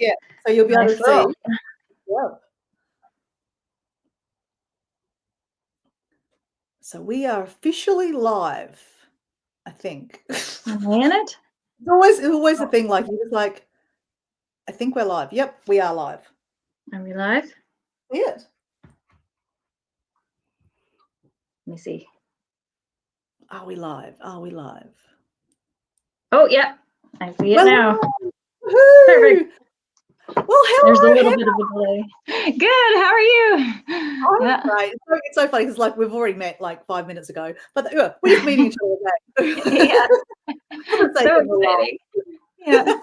Yeah, so you'll be able to see. Yep. So we are officially live, I think. In it? It's always the thing, like, you're just like, I think we're live. Yep, we are live. Are we live? Yes. Let me see. Are we live? Are we live? Oh, yeah. I see it now. Woohoo! Perfect. Well, hello. There's a little bit of a delay. Good. How are you? I'm great. It's so funny because, like, we've already met like 5 minutes ago, but we're just meeting each other again. Yeah. So exciting. Yeah.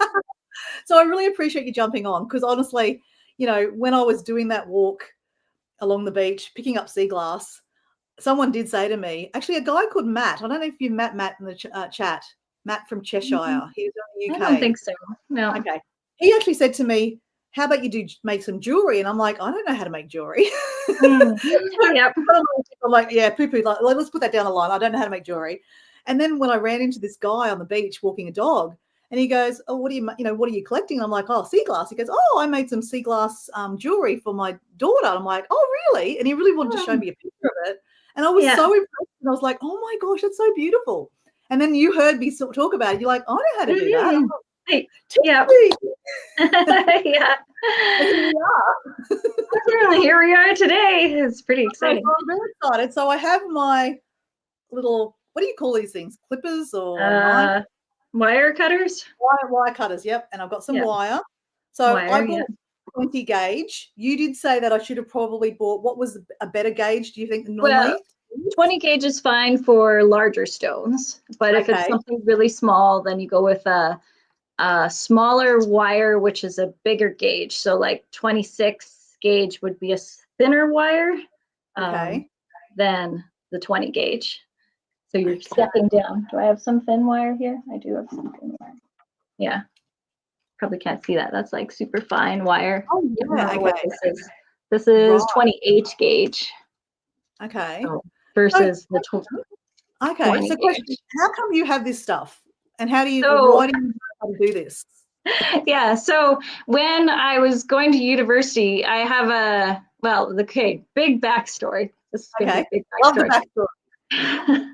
So I really appreciate you jumping on, because honestly, you know, when I was doing that walk along the beach, picking up sea glass, someone did say to me, actually, a guy called Matt. I don't know if you met Matt in the chat. Matt from Cheshire. He's in the UK. I don't think so. No. Okay. He actually said to me, how about you make some jewelry? And I'm like, I don't know how to make jewelry. Yep. I'm like, yeah, poo-poo. Like, let's put that down the line. I don't know how to make jewelry. And then when I ran into this guy on the beach walking a dog, and he goes, oh, what are you collecting? And I'm like, oh, sea glass. He goes, oh, I made some sea glass jewelry for my daughter. And I'm like, oh, really? And he really wanted to show me a picture of it. And I was so impressed. And I was like, oh my gosh, that's so beautiful. And then you heard me talk about it. You're like, I know how to do that. Like, yeah. Yeah. Here we are today. It's pretty exciting. I'm really excited. So I have my little, what do you call these things? Clippers or wire cutters? Wire cutters, yep. And I've got some wire. So I bought 20 gauge. You did say that I should have probably bought, what was a better gauge, do you think, than normally? Well, 20 gauge is fine for larger stones, but if it's something really small, then you go with a smaller wire, which is a bigger gauge. So like 26 gauge would be a thinner wire than the 20 gauge. So you're stepping down. Do I have some thin wire here? I do have some thin wire. Yeah. Probably can't see that. That's like super fine wire. Oh, yeah. What this is 28 gauge. Okay. So versus the 20. Okay. So question, how come you have this stuff? And why do you know how to do this? Yeah. So when I was going to university, I have big backstory. This is gonna be a big backstory. Love the backstory.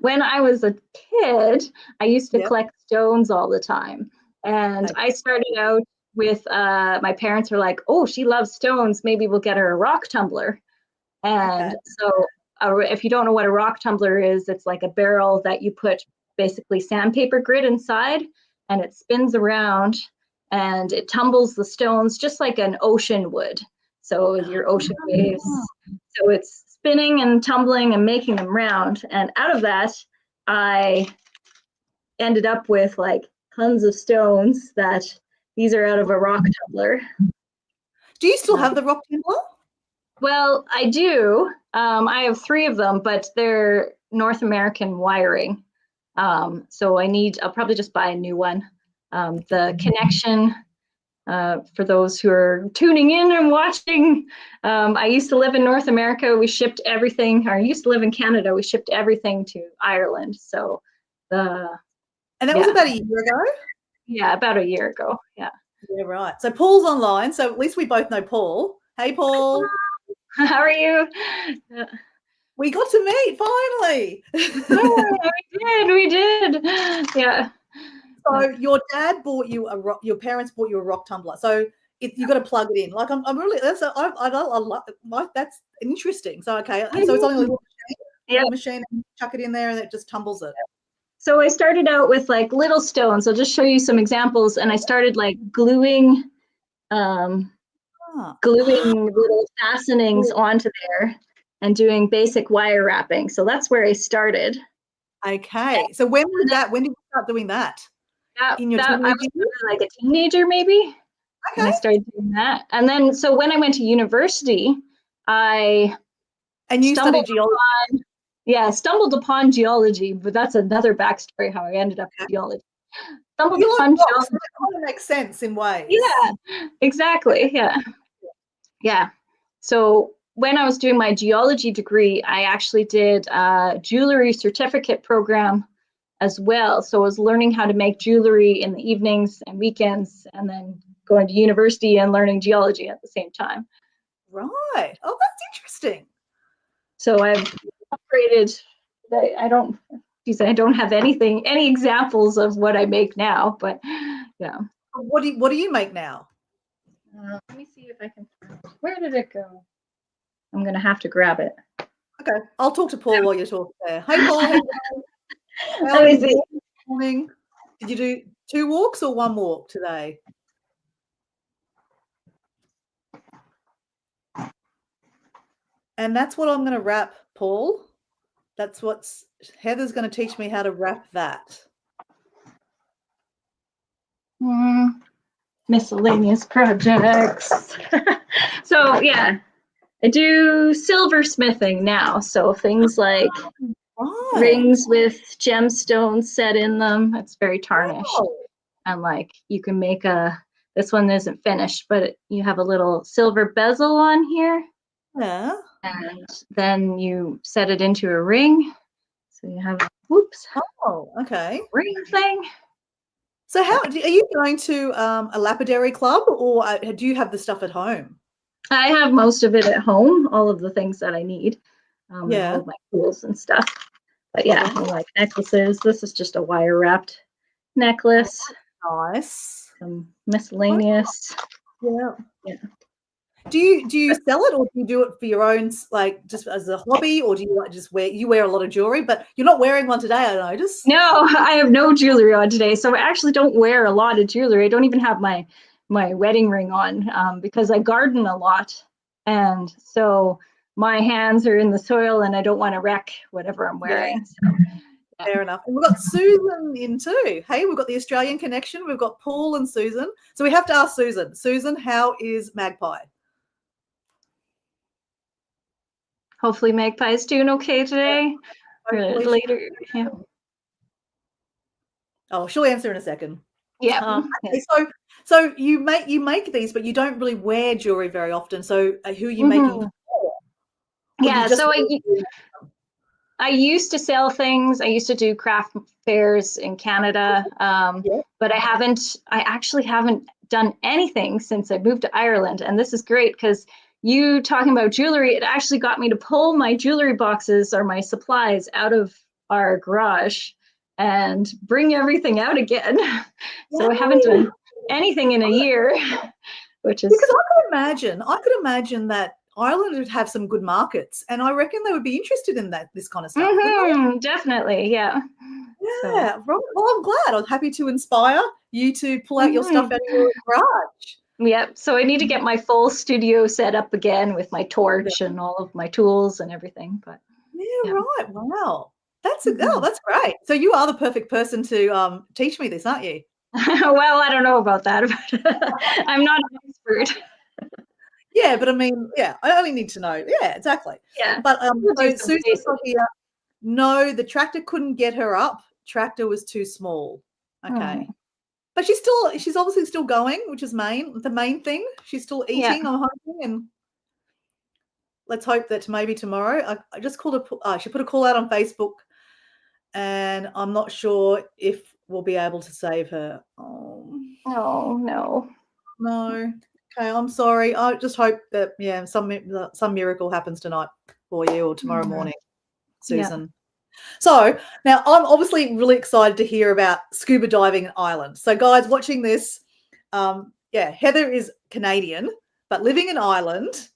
When I was a kid, I used to collect stones all the time. And I started out with, my parents were like, oh, she loves stones. Maybe we'll get her a rock tumbler. And so if you don't know what a rock tumbler is, it's like a barrel that you put basically sandpaper grit inside, and it spins around and it tumbles the stones just like an ocean would. So your ocean waves. So it's spinning and tumbling and making them round. And out of that, I ended up with like tons of stones that these are out of a rock tumbler. Do you still have the rock tumbler? Well, I do. I have 3 of them, but they're North American wiring. So I'll probably just buy a new one. The connection, for those who are tuning in and watching, I used to live in North America. We shipped everything, or I used to live in Canada. We shipped everything to Ireland. So and that was about a year ago? Yeah, about a year ago. Yeah. Yeah, right. So Paul's online. So at least we both know Paul. Hey, Paul. How are you? We got to meet finally. We did. Yeah. So your dad bought you your parents bought you a rock tumbler. So you got to plug it in. Like I'm really that's interesting. So so it's only a little machine, and chuck it in there, and it just tumbles it. So I started out with like little stones. I'll just show you some examples, and I started like gluing little fastenings onto there and doing basic wire wrapping. So that's where I started. Okay. So when was that? When did you start doing that? In your I was like a teenager, maybe. Okay. And I started doing that. And then, so when I went to university, I studied geology. Stumbled upon geology, but that's another backstory how I ended up in geology. Stumbled upon geology. That kind of makes sense in ways. Yeah, exactly. Yeah. Yeah. So when I was doing my geology degree, I actually did a jewelry certificate program as well. So I was learning how to make jewelry in the evenings and weekends, and then going to university and learning geology at the same time. Right. Oh, that's interesting. So I've upgraded. I don't have any examples of what I make now, but yeah. What do you make now? Let me see if I can. Where did it go? I'm going to have to grab it. Okay, I'll talk to Paul while you're talking there. Hey, Paul. How Let me see. Morning. Did you do 2 walks or 1 walk today? And that's what I'm going to wrap, Paul. That's what's Heather's going to teach me how to wrap that. Miscellaneous projects. So yeah, I do silversmithing now. So things like rings with gemstones set in them. It's very tarnished. Oh. And like you can make this one isn't finished, but you have a little silver bezel on here. Yeah. And then you set it into a ring. So you have, whoops. Oh, okay. Ring thing. So are you going to a lapidary club, or do you have the stuff at home? I have most of it at home, all of the things that I need. Yeah. All of my tools and stuff. But yeah, I like necklaces. This is just a wire wrapped necklace. Oh, nice. Some miscellaneous. Yeah. Yeah. Do you sell it, or do you do it for your own, like just as a hobby, or do you like just wear a lot of jewelry? But you're not wearing one today, I noticed. No, I have no jewelry on today, so I actually don't wear a lot of jewelry. I don't even have my wedding ring on because I garden a lot, and so my hands are in the soil, and I don't want to wreck whatever I'm wearing. Yeah. So, yeah. Fair enough. And we've got Susan in too. Hey, we've got the Australian connection. We've got Paul and Susan. So we have to ask Susan. Susan, how is Magpie? Hopefully Magpie's doing okay today. Later. Yeah. Oh, she'll answer in a second. Yeah. Okay, so you make these, but you don't really wear jewelry very often. So who are you making for? Yeah, so I used to sell things. I used to do craft fairs in Canada, but I actually haven't done anything since I moved to Ireland. And this is great because you talking about jewelry, it actually got me to pull my jewelry boxes or my supplies out of our garage and bring everything out again. So I haven't done anything in a year, which is because I could imagine that Ireland would have some good markets, and I reckon they would be interested in this kind of stuff. Definitely, yeah. Yeah, well, I'm glad. I'm happy to inspire you to pull out your stuff out of your garage. Yep. So I need to get my full studio set up again with my torch and all of my tools and everything. But right. Wow, that's that's great. So you are the perfect person to teach me this, aren't you? Well, I don't know about that. I'm not an expert. Yeah, but I mean, I only need to know. Yeah, exactly. Yeah. But so Susan's here. No, the tractor couldn't get her up. Tractor was too small. Okay. But she's obviously still going, which is the main thing. She's still eating, I'm hoping, and let's hope that maybe tomorrow. I just called her. She put a call out on Facebook, and I'm not sure if we'll be able to save her. Oh no. No. Okay, I'm sorry. I just hope that some miracle happens tonight for you or tomorrow morning, Susan. Yeah. So now I'm obviously really excited to hear about scuba diving in Ireland. So guys watching this, Heather is Canadian but living in Ireland.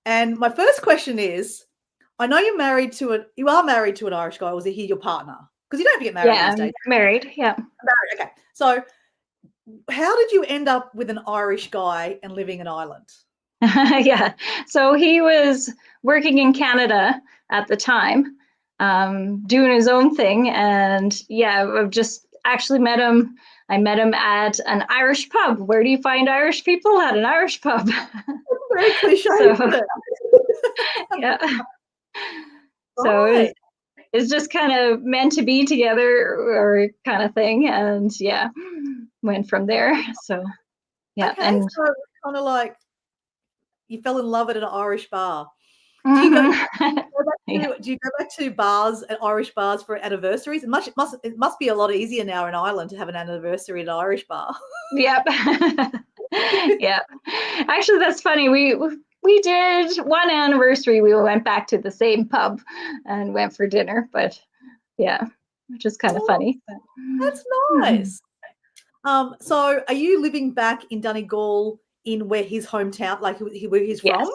And my first question is, I know you are married to an Irish guy, or was he your partner? Because you don't have to get married these days. Married, yeah. Married, okay. So how did you end up with an Irish guy and living in Ireland? Yeah, so he was working in Canada at the time, doing his own thing, and I've just actually met him. I met him at an Irish pub. Where do you find Irish people? At an Irish pub. Very cliche. Yeah. So it's just kind of meant to be together, or kind of thing, and went from there. So okay, and so kind of like you fell in love at an Irish bar. Do you go back to bars at Irish bars for anniversaries? It must be a lot easier now in Ireland to have an anniversary at an Irish bar. Yep. Yeah. Actually, that's funny. We did one anniversary. We went back to the same pub and went for dinner, but yeah, which is kind of Oh, funny. that's nice. So are you living back in Donegal in where his hometown, like where he's Yes. from?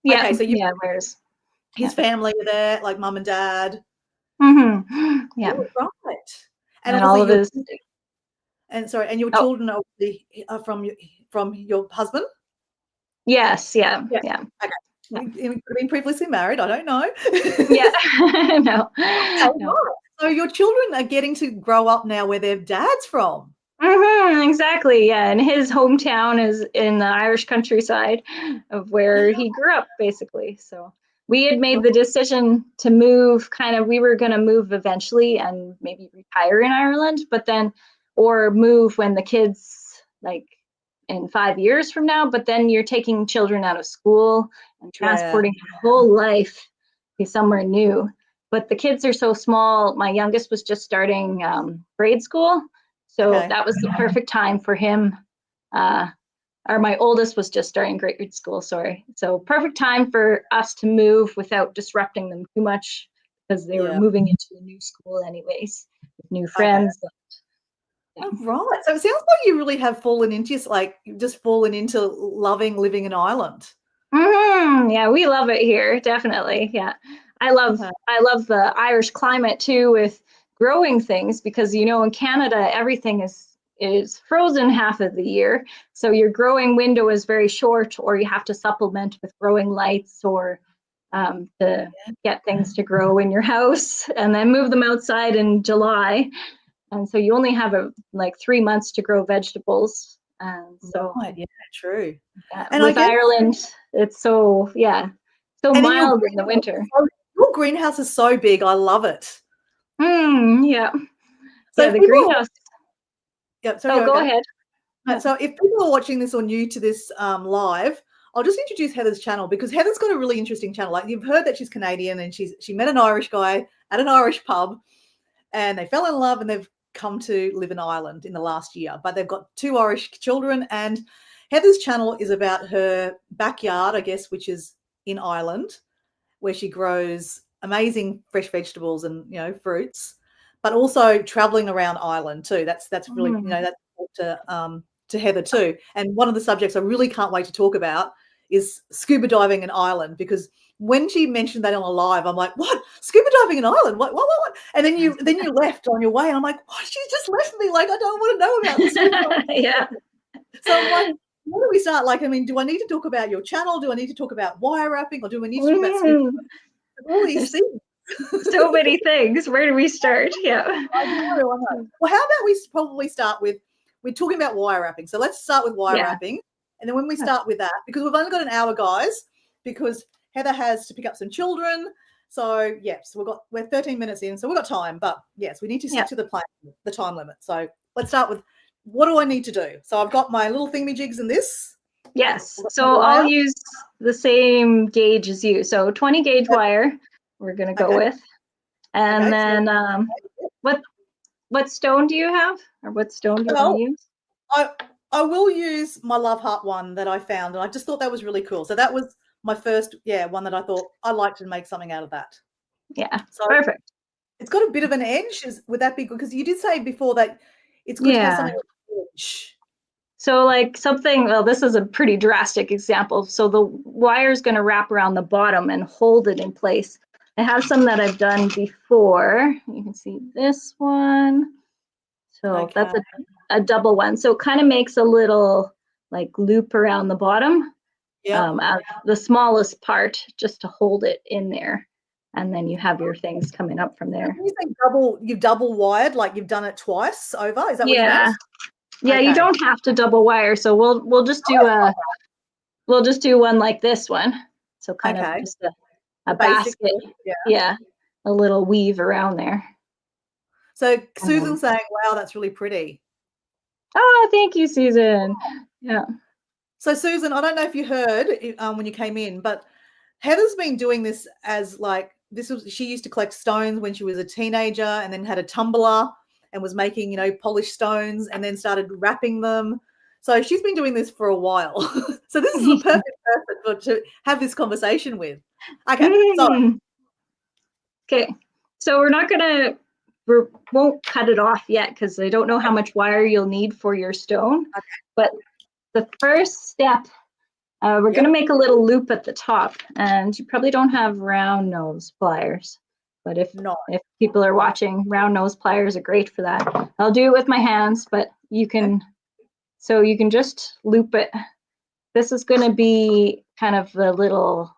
Yeah. Okay, so Yeah. Where's his family are there, like mum and dad. Yeah. Oh, right. And And all obviously of his. and your Oh, children obviously are from your husband? yes. Yeah. Yeah. Yeah. Okay. Yeah. He could have been previously married, I don't know. Yeah. No. Okay, No. right. So your children are getting to grow up now where their dad's from. Exactly. Yeah. And his hometown is in the Irish countryside of where he grew up, basically. So we had made the decision to move we were going to move eventually and maybe retire in Ireland, but then, or move when the kids, like in 5 years from now, but then you're taking children out of school and Yeah. transporting their whole life to somewhere new. But the kids are so small. My youngest was just starting grade school. So Okay. that was the perfect time for him. Or my oldest was just starting grade school, sorry. So perfect time for us to move without disrupting them too much because they were Yeah. moving into a new school anyways, with new Okay. friends. Yeah. Oh, right. So it sounds like you really have fallen into like just fallen into loving living in Ireland. Yeah, we love it here, definitely. Yeah. I love the Irish climate too with growing things because in Canada everything is frozen half of the year. So your growing window is very short or you have to supplement with growing lights or to get things to grow in your house and then move them outside in July. And so you only have like 3 months to grow vegetables. And so Right. Yeah, true. yeah, And I with guess, Ireland, it's so and in mild in the winter. your greenhouse is so big. I love it. Yeah, So yeah. if The people are, greenhouse. yeah, sorry, Oh, go go go. ahead. Yeah. So if people are watching this or new to this live, I'll just introduce Heather's channel because Heather's got a really interesting channel. Like you've heard that she's Canadian and she met an Irish guy at an Irish pub and they fell in love and they've come to live in Ireland in the last year. But they've got 2 Irish children and Heather's channel is about her backyard, I guess, which is in Ireland, where she grows amazing fresh vegetables and fruits, but also traveling around Ireland too. That's really that's to Heather too. And one of the subjects I really can't wait to talk about is scuba diving in Ireland because when she mentioned that on a live, I'm like, what? Scuba diving in Ireland? What? And then you left on your way, and I'm like, what? She just left me. Like I don't want to know about the scuba diving. Yeah. So I'm like, where do we start? Like, I mean, do I need to talk about your channel? Do I need to talk about wire wrapping, or do we need to talk about scuba diving? All these things. So many things. Where do we start? Yeah. I know. Well, how about we probably start with we're talking about wire wrapping. So let's start with wire Yeah. wrapping. And then when we start with that, because we've only got an hour, guys, because Heather has to pick up some children. So yes, we're 13 minutes in, so we've got time. But yes, we need to stick to the time limit. So let's start with what do I need to do? So I've got my little thingy-jigs in this. Yes. So I'll use the same gauge as you. So 20 gauge wire we're going to go with. And then what stone do you have? Or what stone do you want to use? I will use my Love Heart one that I found. And I just thought that was really cool. So that was my first, one that I thought I'd like to make something out of that. Yeah, so perfect. It's got a bit of an edge. Would that be good? Because you did say before that it's good to have something with an edge. So like something, well, this is a pretty drastic example. So the wire is going to wrap around the bottom and hold it in place. I have some that I've done before. You can see this one. So that's a double one. So it kind of makes a little like loop around the bottom. The smallest part just to hold it in there. And then you have your things coming up from there. When you say you've double wired, like you've done it twice over? Is that what you meant? Yeah, you don't have to double wire. So we'll just do one like this one. So kind of just a basket. Yeah, a little weave around there. So Susan's saying, wow, that's really pretty. Oh, thank you, Susan. Yeah. So Susan, I don't know if you heard when you came in, but Heather's been doing this as like she used to collect stones when she was a teenager and then had a tumbler and was making, polished stones and then started wrapping them. So she's been doing this for a while. So this is the perfect person to have this conversation with. Okay, so okay. So we won't cut it off yet because I don't know how much wire you'll need for your stone. Okay. But the first step, we're going to make a little loop at the top, and you probably don't have round nose pliers. But if people are watching, round nose pliers are great for that. I'll do it with my hands, but you can. So you can just loop it. This is going to be kind of the little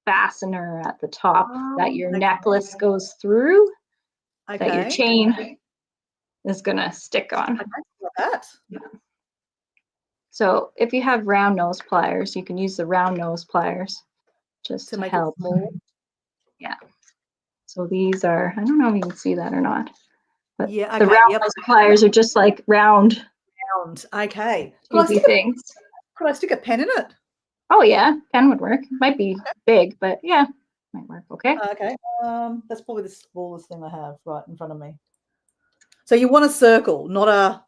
fastener at the top that your necklace goes through, that your chain is going to stick on. Like that. So if you have round nose pliers, you can use the round nose pliers just to make help. it small. Yeah. So these are, I don't know if you can see that or not, but yeah, the round nose pliers are just like round. Okay. Easy things. Could I stick a pen in it? Oh yeah, pen would work. Might be big, but yeah, might work. Okay. Okay. That's probably the smallest thing I have right in front of me. So you want a circle, not a.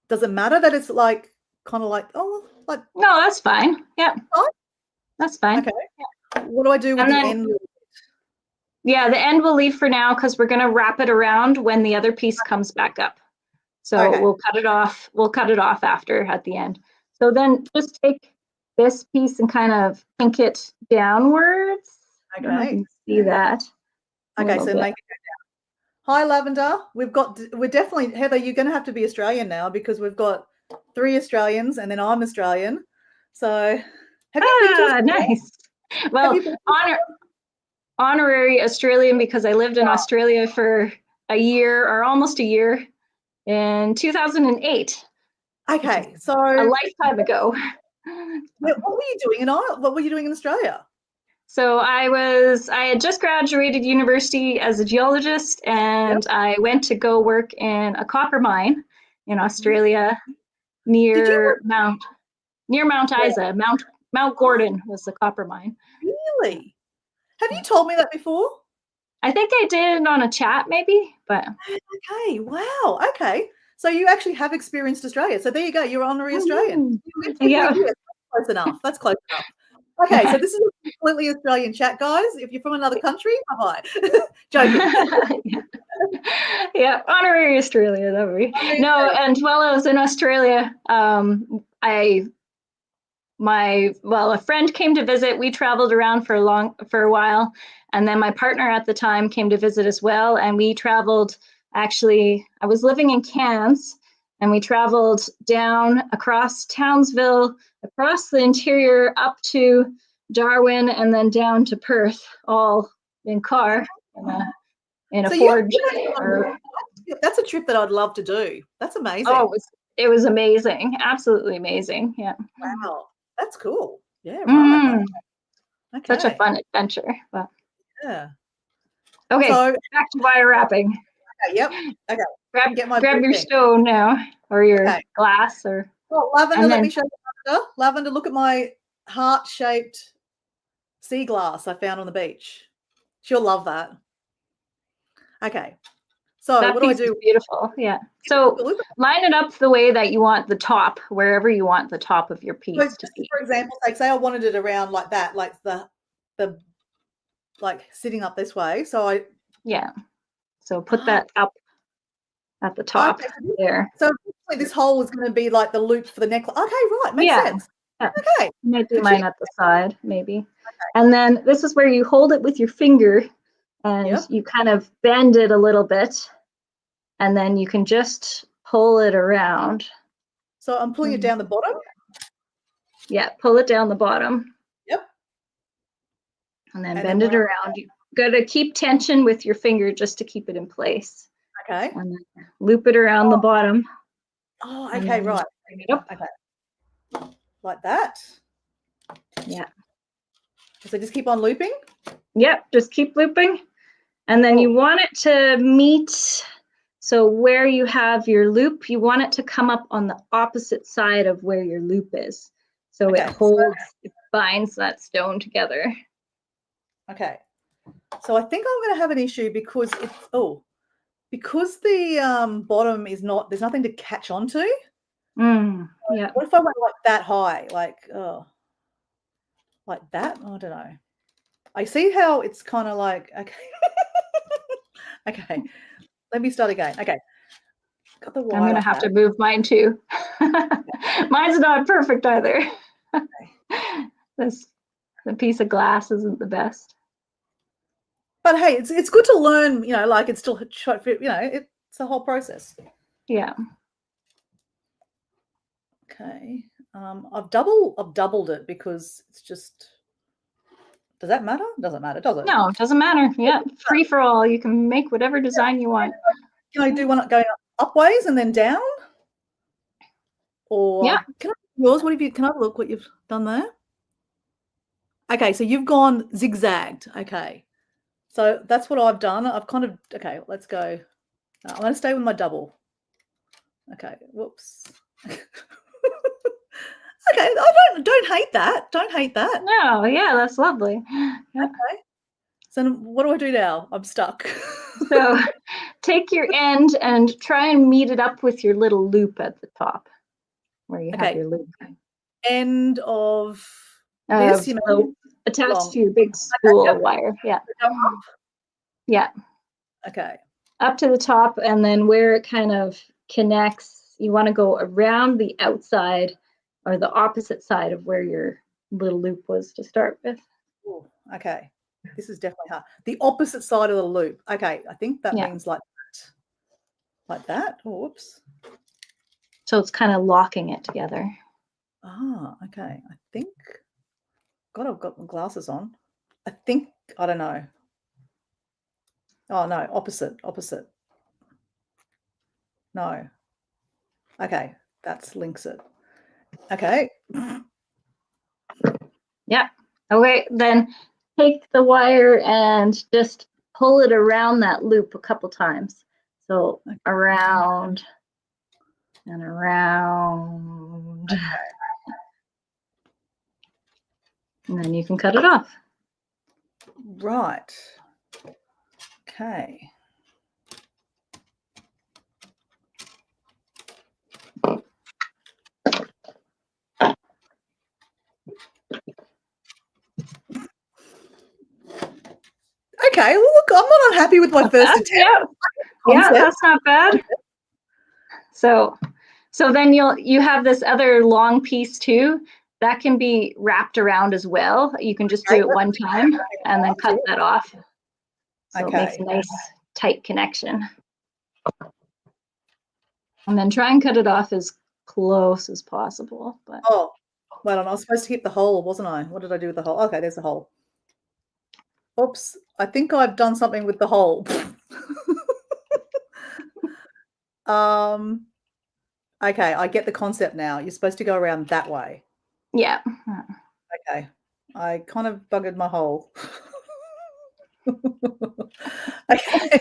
Does it matter that it's like kind of like like? No, that's fine. Yeah. That's fine. Okay. Yeah. What do I do with the end? Yeah, the end we'll leave for now because we're going to wrap it around when the other piece comes back up. So we'll cut it off. We'll cut it off after at the end. So then just take this piece and kind of pink it downwards. I don't know if you can see that. Okay, so make it go down. Hi, Lavender. We're definitely, Heather, you're going to have to be Australian now because we've got 3 Australians and then I'm Australian. So have you been to Australia? Nice. Well, honorary Australian because I lived in Australia for a year or almost a year in 2008. Okay, so a lifetime ago. What were you doing in Ireland? What were you doing in Australia? So I had just graduated university as a geologist, and I went to go work in a copper mine in Australia near Mount Isa. Mount Gordon was the copper mine. Really? Have you told me that before? I think I did on a chat maybe, but. Okay, wow, okay. So you actually have experienced Australia. So there you go, you're honorary Australian. Yeah. Close enough. That's close enough. Okay, so this is a completely Australian chat, guys. If you're from another country, bye-bye. Joking. Yeah, honorary Australia, that would be. No, and while I was in Australia, a friend came to visit. We traveled around for a while, and then my partner at the time came to visit as well, and we traveled. Actually, I was living in Cairns, and we traveled down across Townsville, across the interior up to Darwin, and then down to Perth, all in car in a Ford. That's a trip that I'd love to do. That's amazing. Oh, it was amazing, absolutely amazing. Yeah. Wow, that's cool. Yeah, right. Okay. Such a fun adventure. But. Yeah. Okay, so back to wire wrapping. Okay, yep. Okay. Grab your stone now, or your glass, or. Well, Lavender, let me show you. Lavender, look at my heart-shaped sea glass I found on the beach. She'll love that. Okay. So that what do I do? Beautiful. Yeah. So line it up the way that you want the top, wherever you want the top of your piece to be. For example, like say I wanted it around like that, like the like sitting up this way. So So put that up at the top there. So this hole is going to be like the loop for the necklace. Okay, right. Makes sense. Yeah. Okay. You might do mine at the side, maybe. Okay. And then this is where you hold it with your finger and you kind of bend it a little bit, and then you can just pull it around. So I'm pulling it down the bottom? Yeah, pull it down the bottom. Yep. And then bend it around. You got to keep tension with your finger just to keep it in place. Okay. And then loop it around the bottom. Oh, okay, right. Okay. Like that? Yeah. So just keep on looping? Yep, just keep looping. And then you want it to meet, so where you have your loop, you want it to come up on the opposite side of where your loop is. So it holds, it binds that stone together. Okay. So I think I'm going to have an issue because because the bottom is not, there's nothing to catch onto. Yeah. What if I went like that high? Like, oh, like that? I don't know. I see how it's kind of like, okay. Okay. Let me start again. Okay. Got the wire I'm going to off have that. to move mine too. Mine's not perfect either. The piece of glass isn't the best. But hey, it's good to learn, you know, like it's still, you know, it's a whole process. Yeah. Okay. I've doubled it because it's just, does that matter? Doesn't matter, does it? No, it doesn't matter. Yeah. Free for all. You can make whatever design you want. Can I do one going up ways and then down? Or Yeah. can I yours? What have you, can I look what you've done there? Okay, so you've gone zigzagged. Okay. So that's what I've done. I've kind of, okay, let's go. I'm going to stay with my double. Okay, whoops. Okay, I don't hate that. Don't hate that. No, yeah, that's lovely. Yeah. Okay. So what do I do now? I'm stuck. So take your end and try and meet it up with your little loop at the top where you have your loop. End of this, you know, attached long. to your big spool of wire. Yeah. Go up? Yeah. Okay. Up to the top, and then where it kind of connects, you want to go around the outside or the opposite side of where your little loop was to start with. Ooh, okay. This is definitely hard. The opposite side of the loop. Okay, I think that means like that. Like that. Oh, whoops. So it's kind of locking it together. Ah, okay. I think, God, I've got my glasses on. I think, I don't know. Oh, no, opposite. No. Okay, that's links it. Okay. Yeah. Okay, then take the wire and just pull it around that loop a couple times. So around and around. Okay. And then you can cut it off. Right. Okay. Okay, well, look, I'm not unhappy with my first attempt. Yeah, that's not bad. So then you have this other long piece too that can be wrapped around as well. You can just do it one time and then cut that off. So it makes a nice tight connection. And then try and cut it off as close as possible. But oh, well, I was supposed to hit the hole, wasn't I? What did I do with the hole? Okay, there's the hole. Oops, I think I've done something with the hole. Okay, I get the concept now. You're supposed to go around that way. Yeah. Okay, I kind of buggered my hole. Okay.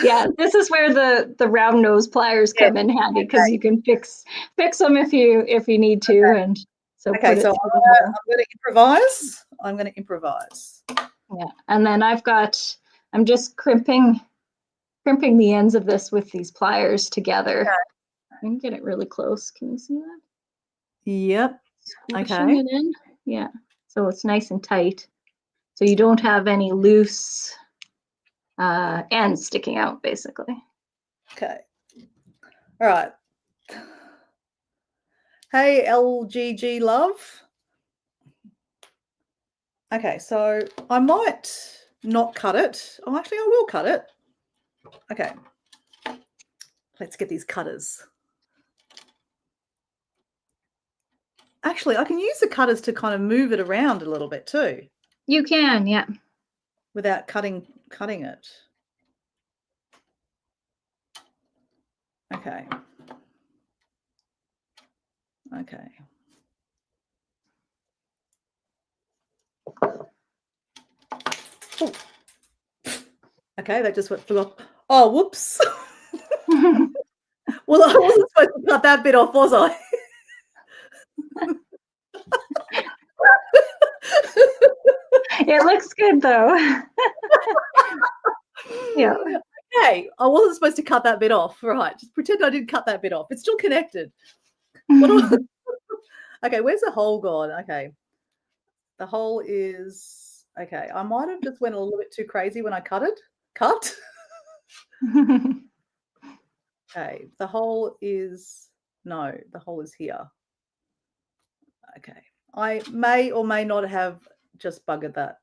Yeah, this is where the round nose pliers come in handy because you can fix them if you need to. And so okay, so I'm going to improvise. Yeah, and then I'm just crimping the ends of this with these pliers together. Okay. I can get it really close. Can you see that? Yep. Squishing it in. Yeah. So it's nice and tight. So you don't have any loose ends sticking out, basically. Okay. All right. Hey, LGG love. Okay, so I might not cut it. Oh, actually, I will cut it. Okay. Let's get these cutters. Actually, I can use the cutters to kind of move it around a little bit too. You can, yeah. Without cutting it. Okay. Okay. Ooh. Okay, that just flew off. Oh, whoops. Well, I wasn't supposed to cut that bit off, was I? It looks good though. Yeah. Okay, I wasn't supposed to cut that bit off. Right, just pretend I didn't cut that bit off. It's still connected. What do okay, where's the hole gone? Okay. The hole is okay. I might have just went a little bit too crazy when I cut it. Cut. Okay. The hole is no, the hole is here. Okay. I may or may not have just buggered that.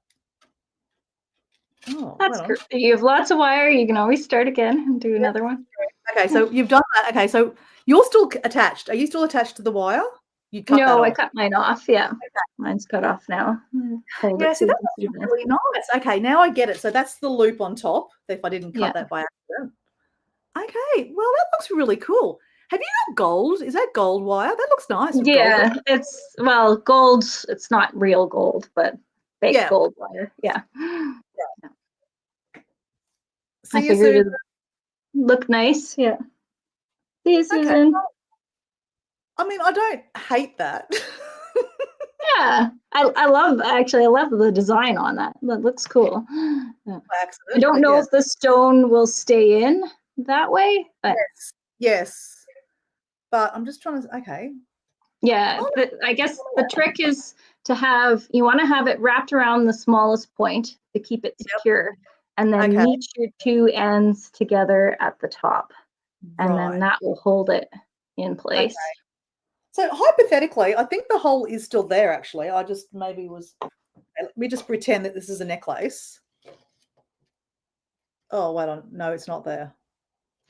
Oh, That's hold on. great. You have lots of wire. You can always start again and do another one. Okay, so you've done that. Okay, so you're still attached. Are you still attached to the wire? You cut that No, I off. cut mine off. Yeah, Okay. mine's cut off now. Hold Yeah, it see, so you that can see looks that. really nice. Okay, now I get it. So that's the loop on top, if I didn't Yeah. cut that by accident. Okay, well, that looks really cool. Have you got gold? Is that gold wire? That looks nice with gold. Yeah, it's well, gold. It's not real gold, but fake Yeah. gold wire. Yeah. I See you figured soon. it'd look nice. Yeah. See you, Okay. Susan. I mean, I don't hate that. Yeah, I love actually. I love the design on that. That looks cool. Yeah. By I accident, don't but know yes. if the stone will stay in that way, but Yes. Yes. But I'm just trying to, okay. yeah, Oh, I guess the trick is to have, you want to have it wrapped around the smallest point to keep it yep. secure, and then Okay. meet your two ends together at the top, and then Right. that will hold it in place. Okay. So hypothetically, I think the hole is still there actually. I just maybe was let me just pretend that this is a necklace. Oh, wait on. No, it's not there.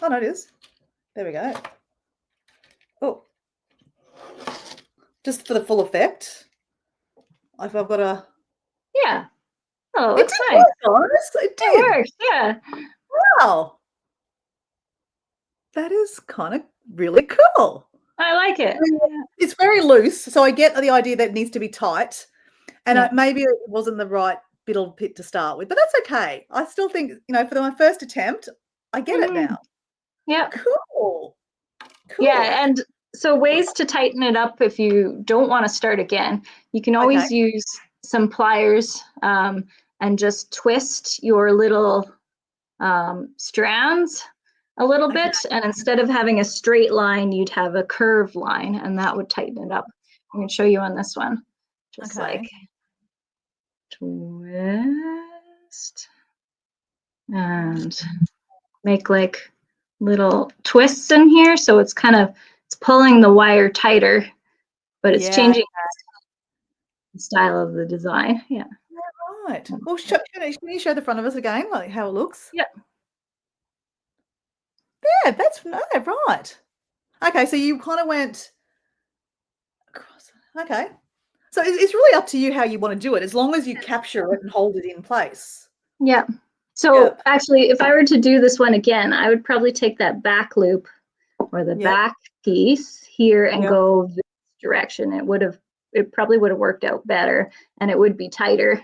Oh, no, it is. There we go. Oh, just for the full effect. I've got a. Yeah. Oh, It looks did nice. work, guys. It It did. works. Yeah. Wow. That is kind of really cool. I like it. Yeah. It's very loose, so I get the idea that it needs to be tight. And Yeah. maybe it wasn't the right bit to start with, but that's okay. I still think, for my first attempt, I get it now. Yeah. Cool. Cool. Yeah, and so ways to tighten it up if you don't want to start again, you can always use some pliers and just twist your little strands a little bit, and instead of having a straight line, you'd have a curved line, and that would tighten it up. I'm going to show you on this one. Just like twist and make like little twists in here, so it's pulling the wire tighter, but it's changing the style of the design. Yeah. Right. Well, can you show the front of us again, like how it looks? Yeah. Yeah, that's no, right. Okay, so you kind of went across. Okay. So it's really up to you how you want to do it, as long as you capture it and hold it in place. Yeah. So actually, if I were to do this one again, I would probably take that back loop or the back piece here and go this direction. It probably would have worked out better, and it would be tighter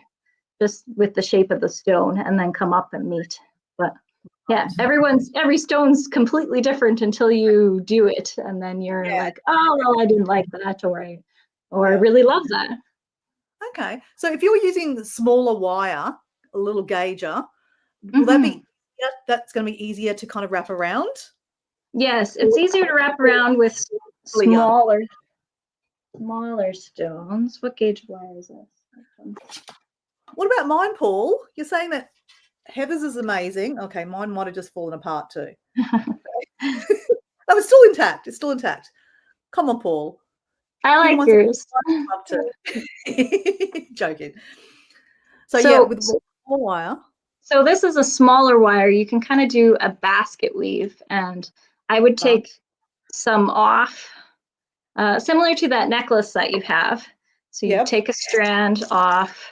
just with the shape of the stone, and then come up and meet. But yeah, every stone's completely different until you do it, and then you're like, oh well, I didn't like that, or I really love that. Okay, so if you're using the smaller wire, a little gauger, will that be? That's going to be easier to kind of wrap around. Yes, it's easier to wrap around with smaller stones. What gauge wire is this? What about mine, Paul? You're saying that Heather's is amazing. Okay, mine might have just fallen apart too. No, it's still intact. It's still intact. Come on, Paul. I like yours. Joking. So with more wire. So this is a smaller wire. You can kind of do a basket weave, and I would take some off, similar to that necklace that you have. So you take a strand off,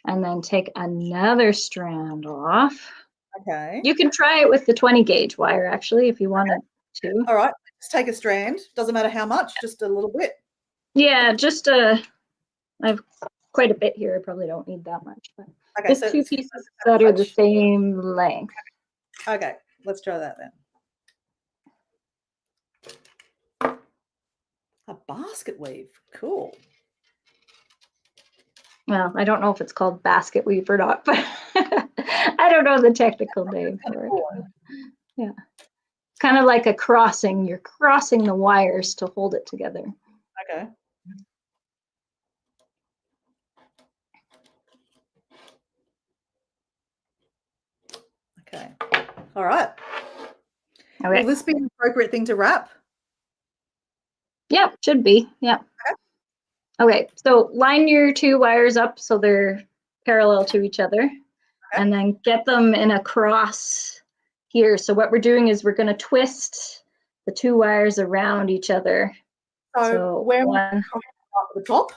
and then take another strand off. Okay. You can try it with the 20 gauge wire, actually, if you wanted to. All right. Let's take a strand. Doesn't matter how much, just a little bit. Yeah, just I have quite a bit here. I probably don't need that much, but just two pieces that are the same length. Okay, let's try that then. A basket weave. Cool. Well, I don't know if it's called basket weave or not, but I don't know the technical name for it. Yeah. kind of like a crossing. You're crossing the wires to hold it together. Okay. Okay. All right. Okay. Will this be an appropriate thing to wrap? Yep, should be. Yep. Okay, so line your 2 wires up so they're parallel to each other, and then get them in a cross here. So what we're doing is we're going to twist the 2 wires around each other. So where am I coming up at the top?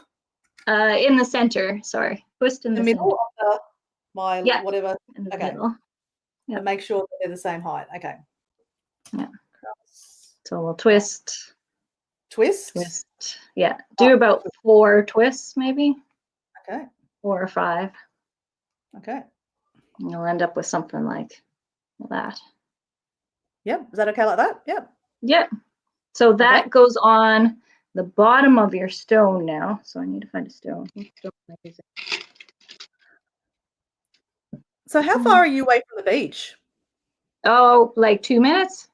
In the center, sorry. Twist in the middle center. of my whatever. In the Okay. middle. Yep. And make sure that they're the same height. Okay. Yeah. So we'll twist. Twist. Yeah. Do about 4 twists, maybe. Okay. 4 or 5. Okay. And you'll end up with something like that. Yep. Is that okay like that? Yep. Yep. So that goes on the bottom of your stone now. So I need to find a stone. So how far are you away from the beach? Oh, like 2 minutes?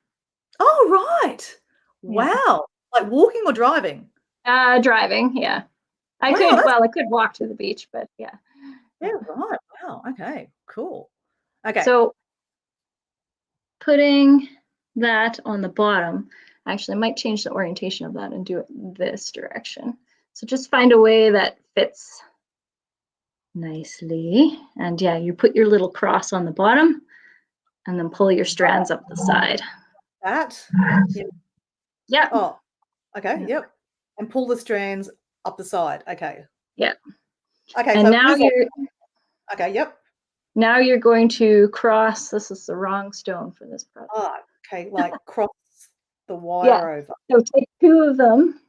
Oh, right. Wow. Like walking or driving? Driving, yeah. I could walk to the beach, but yeah. Yeah, right. Wow. Okay, cool. Okay. So putting that on the bottom, actually I might change the orientation of that and do it this direction. So just find a way that fits nicely. And yeah, you put your little cross on the bottom and then pull your strands up the side. That? Yeah. Oh, okay. Yep. And pull the strands up the side. Okay. Yeah. Okay. And so now you're okay. Yep. Now you're going to cross. This is the wrong stone for this project. Oh, okay. Like cross the wire over. So take 2 of them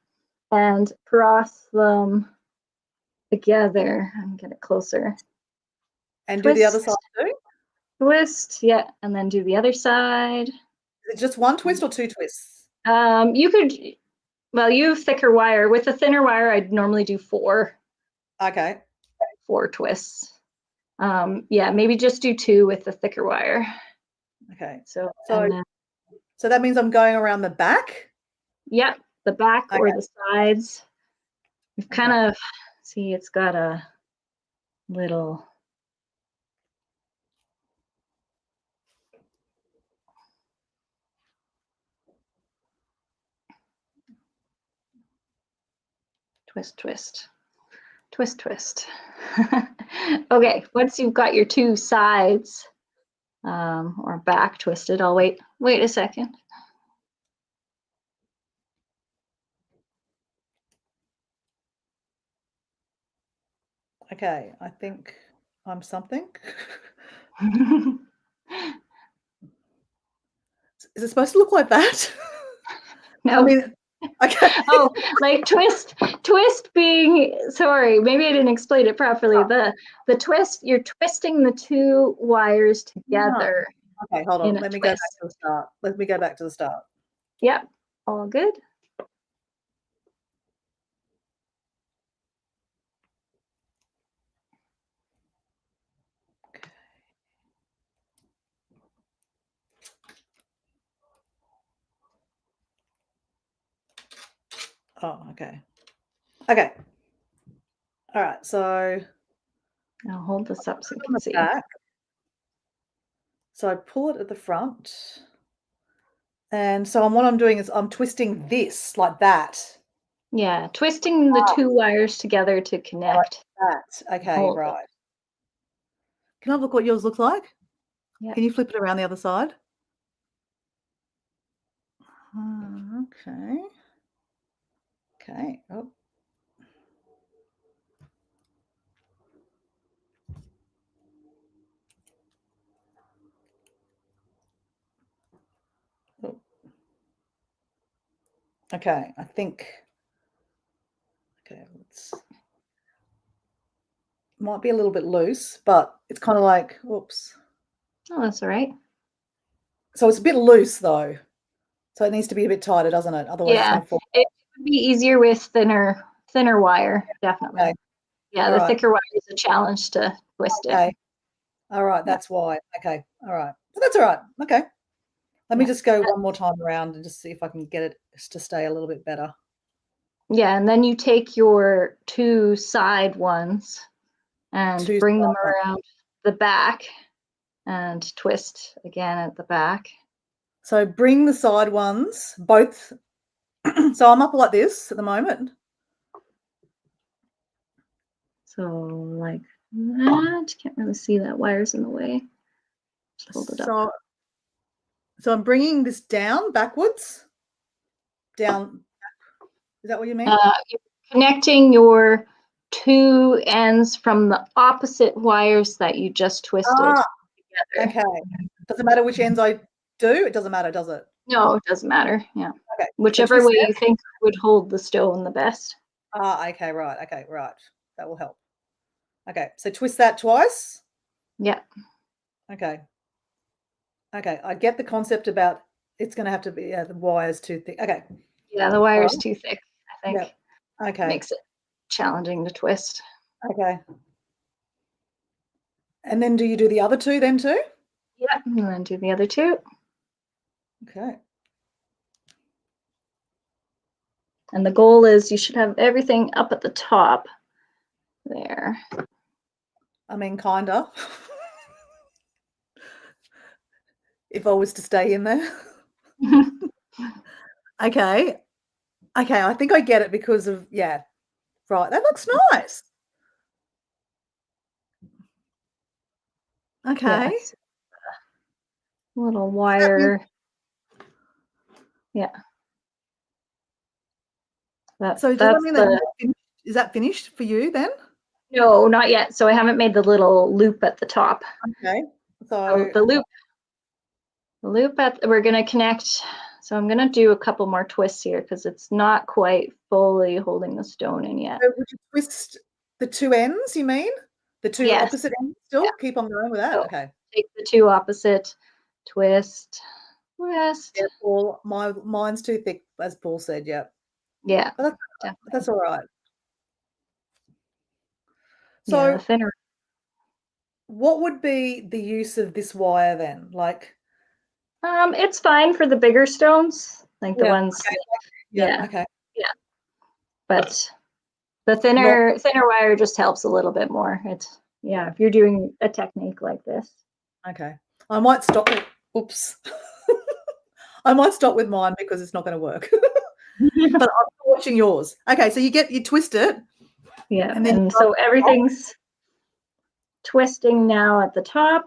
and cross them together and get it closer. And twist. Do the other side too? Twist, yeah, and then do the other side. Is it just 1 twist or 2 twists? You could, well, you have thicker wire. With a thinner wire, I'd normally do 4. Okay. 4 twists. Yeah, maybe just do 2 with the thicker wire. Okay. So that means I'm going around the back? Yep, the back or the sides. We've kind of, see, it's got a little twist. Okay, once you've got your 2 sides or back twisted, I'll wait a second. Okay, I think I'm something. Is it supposed to look like that? No. I mean, okay. Oh, like twist being, sorry, maybe I didn't explain it properly. The twist, you're twisting the 2 wires together. Okay, hold on. Let me go back to the start. Let me go back to the start. Yep, all good. Oh, okay. Okay. All right, so I'll hold this up so you can see. Back. So I pull it at the front. And so what I'm doing is I'm twisting this like that. Yeah, twisting the 2 wires together to connect. Like that. Okay, right. Can I look what yours looks like? Yeah. Can you flip it around the other side? Okay. Okay. Oh. Oh. Okay, I think. Okay, might be a little bit loose, but it's kind of like, whoops. Oh, that's all right. So it's a bit loose though. So it needs to be a bit tighter, doesn't it? Otherwise it's going to fall. It would be easier with thinner wire, definitely. Okay. Yeah, the thicker wire is a challenge to twist it. All right, that's why. Okay, all right. But that's all right. Okay. Let me just go one more time around and just see if I can get it to stay a little bit better. Yeah, and then you take your 2 side ones and bring them around the back and twist again at the back. So bring the side ones, both. So I'm up like this at the moment. So like that. Can't really see that. Wire's in the way. Just hold it up. So I'm bringing this down backwards. Down. Is that what you mean? You're connecting your 2 ends from the opposite wires that you just twisted together. Okay. Doesn't matter which ends I do? It doesn't matter, does it? No, it doesn't matter. Yeah. Okay. Whichever way you think would hold the stone the best. Okay, right. Okay, right. That will help. Okay, so twist that twice. Yeah. Okay. Okay, I get the concept about it's going to have to be the wire's too thick. Okay. Yeah, the wire's too thick, I think. Yep. Okay. Makes it challenging to twist. Okay. And then do you do the other 2 then too? Yeah, and then do the other 2. Okay. And the goal is you should have everything up at the top there. I mean, kinda. If I was to stay in there. Okay. Okay, I think I get it because of, yeah. Right, that looks nice. Okay. Yeah, little wire. Yeah. So does that mean that is that finished for you then? No, not yet. So I haven't made the little loop at the top. Okay. So the loop we're going to connect. So I'm going to do a couple more twists here because it's not quite fully holding the stone in yet. So would you twist the 2 ends, you mean? The 2 opposite ends still? Yeah. Keep on going with that? So okay. Take the 2 opposite, twist. Yeah, Paul, mine's too thick, as Paul said, yeah. Yeah. But that's all right. So yeah, the thinner. What would be the use of this wire then? Like it's fine for the bigger stones, like the ones. Okay. Yeah. Okay. Yeah. But the thinner wire just helps a little bit more. It's if you're doing a technique like this. Okay. I might stop it. Oops. I might stop with mine because it's not going to work. But I'm watching yours. Okay, so you twist it. Yeah. And so everything's twisting now at the top.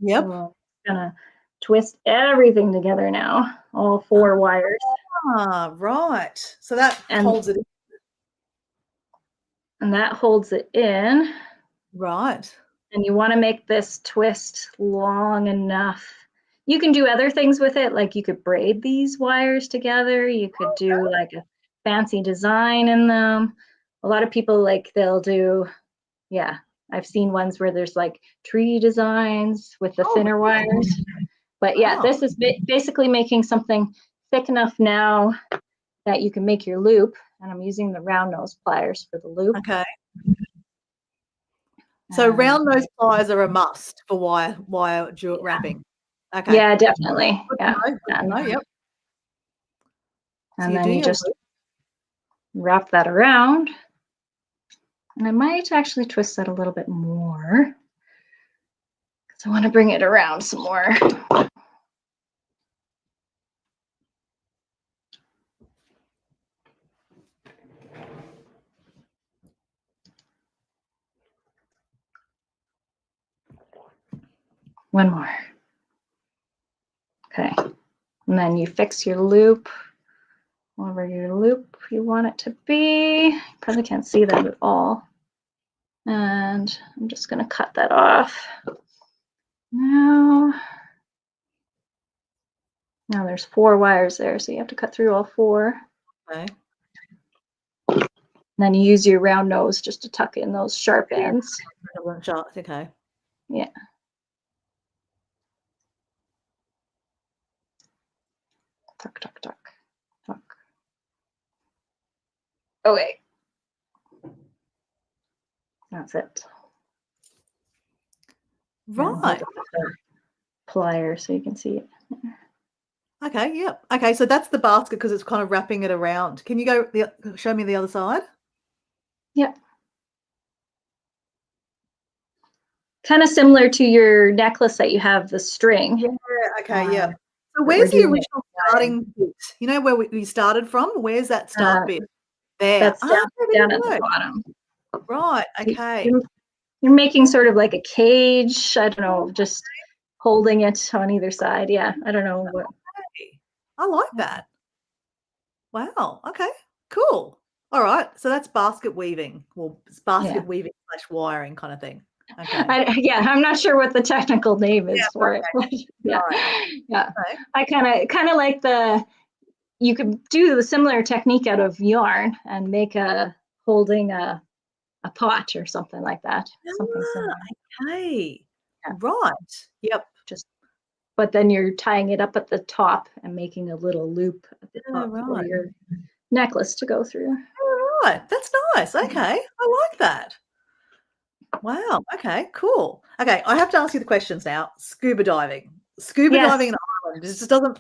Yep. So I'm gonna twist everything together now, all 4 wires. Right. So that holds it in. And that holds it in. Right. And you want to make this twist long enough. You can do other things with it, like you could braid these wires together. You could do like a fancy design in them. A lot of people they'll do, I've seen ones where there's like tree designs with the thinner wires. But yeah, this is basically making something thick enough now that you can make your loop. And I'm using the round nose pliers for the loop. Okay. So round nose pliers are a must for wire wrapping. Okay. Yeah, definitely. Yeah. Yep. And then you just wrap that around. And I might actually twist that a little bit more because I want to bring it around some more. One more. Okay. And then you fix your loop over your loop you want it to be. Probably can't see that at all. And I'm just going to cut that off. Now there's 4 wires there, so you have to cut through all 4. Okay. And then you use your round nose just to tuck in those sharp ends. Okay. Yeah. Tuck, tuck, tuck, tuck. Okay. That's it. Right. Plier so you can see it. Okay, yeah. Okay, so that's the basket because it's kind of wrapping it around. Can you show me the other side? Yep. Kind of similar to your necklace that you have the string. Yeah, okay, yeah. So But where's we're the doing it original starting bit? You know where we started from? Where's that start bit? There. that's Ah, there down you at the go. bottom. Right, okay. You're making sort of like a cage. I don't know, just holding it on either side. Yeah, I don't know what. Okay. I like that. Wow, okay, cool. All right, so that's basket weaving. Well, it's basket weaving / wiring kind of thing. Okay. Yeah, I'm not sure what the technical name is for it. But yeah, Right. yeah. Okay. I kind of like you could do the similar technique out of yarn and make holding a pot or something like that. Something similar. Okay. Yeah. Right. Yep. But then you're tying it up at the top and making a little loop at the Yeah, top for right. your necklace to go through. All right. That's nice. Okay. I like that. Wow. Okay, cool. Okay, I have to ask you the questions now. Scuba diving. Scuba diving in Ireland. It just doesn't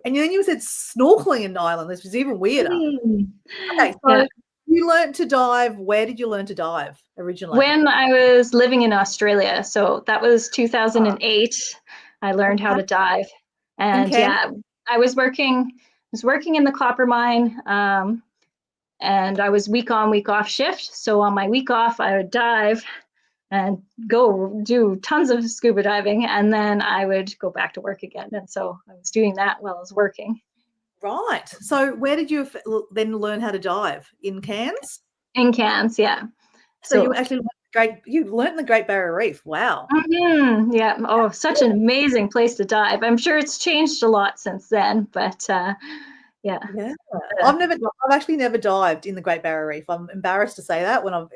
and then you said snorkeling in Ireland. This was even weirder. Okay, so you learned to dive. Where did you learn to dive originally? When I was living in Australia, so that was 2008. I learned how to dive, and I was working in the copper mine, and I was week on, week off shift. So on my week off, I would dive and go do tons of scuba diving, and then I would go back to work again. And so I was doing that while I was working. Right. So where did you then learn how to dive? In Cairns? In Cairns, yeah. So you actually learned the Great Barrier Reef. Wow. Yeah. Oh, such an amazing place to dive. I'm sure it's changed a lot since then, but yeah. Yeah. I've actually never dived in the Great Barrier Reef. I'm embarrassed to say that when I've,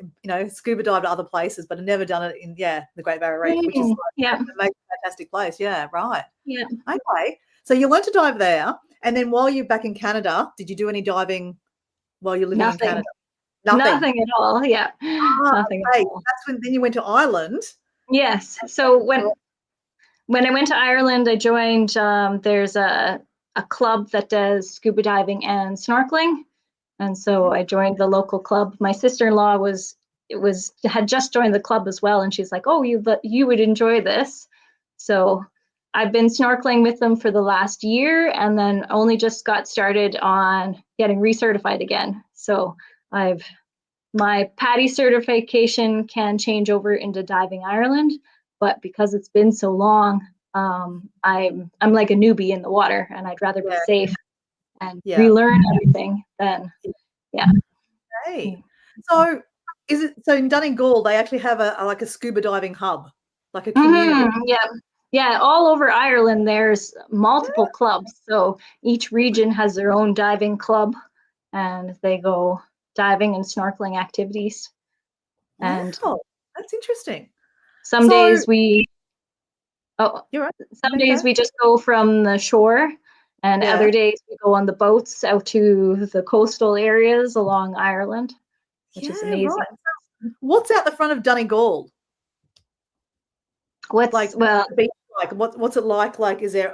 scuba dived at other places, but I've never done it in, the Great Barrier Reef, which is an amazing, fantastic place. Yeah, right. Yeah. Okay. So you learned to dive there. And then while you're back in Canada, did you do any diving while you're living in Canada? Nothing at all. Yeah. Nothing at all. That's then you went to Ireland. Yes. So when I went to Ireland, I joined, there's a club that does scuba diving and snorkeling. And so I joined the local club. My sister-in-law had just joined the club as well. And she's like, oh, you would enjoy this. So I've been snorkeling with them for the last year, and then only just got started on getting recertified again. So my PADI certification can change over into Diving Ireland, but because it's been so long, I'm like a newbie in the water, and I'd rather be safe and relearn everything than, Okay. So in Donegal they actually have a scuba diving hub, like a community? Yeah, all over Ireland there's multiple clubs. So each region has their own diving club, and they go diving and snorkeling activities. And wow, that's interesting. Some days we you're right. Some days we just go from the shore, and other days we go on the boats out to the coastal areas along Ireland, which is amazing. Right. What's out the front of Donegal? What's it like? Like, is there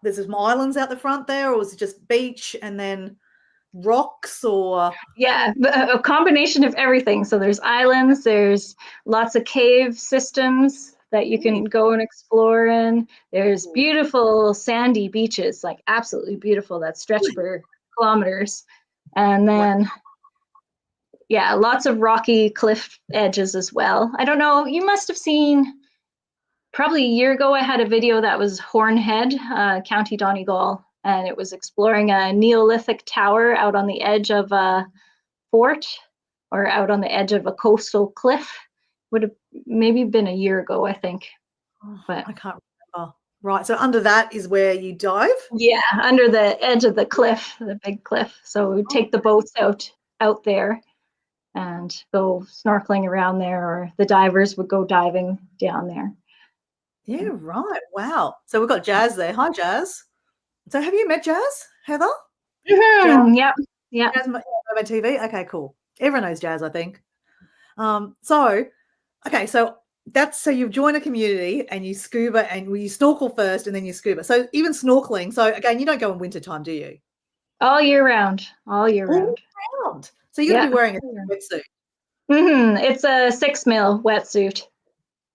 there's some islands out the front there, or is it just beach and then rocks, or? Yeah, a combination of everything. So there's islands, there's lots of cave systems that you can go and explore in. There's beautiful sandy beaches, like absolutely beautiful, that stretch for kilometers. And then, lots of rocky cliff edges as well. I don't know, you must have seen, probably a year ago, I had a video that was Hornhead, County Donegal, and it was exploring a Neolithic tower out on the edge of a fort, or out on the edge of a coastal cliff. Would have maybe been a year ago, I think. But I can't remember. Right, so under that is where you dive? Yeah, under the edge of the cliff, the big cliff. So we take the boats out there and go snorkeling around there, or the divers would go diving down there. Yeah, right. Wow. So we've got Jazz there. Hi, Jazz. So have you met Jazz, Heather? Mm-hmm. Yep. Yeah. Jazz on TV. Okay, cool. Everyone knows Jazz, I think. So that's so you've joined a community and you scuba and you snorkel first and then you scuba. So even snorkeling. So again, you don't go in winter time, do you? All year round. All year All round. round. So you're going Yeah. to be wearing a wetsuit. It's a 6 mil wetsuit,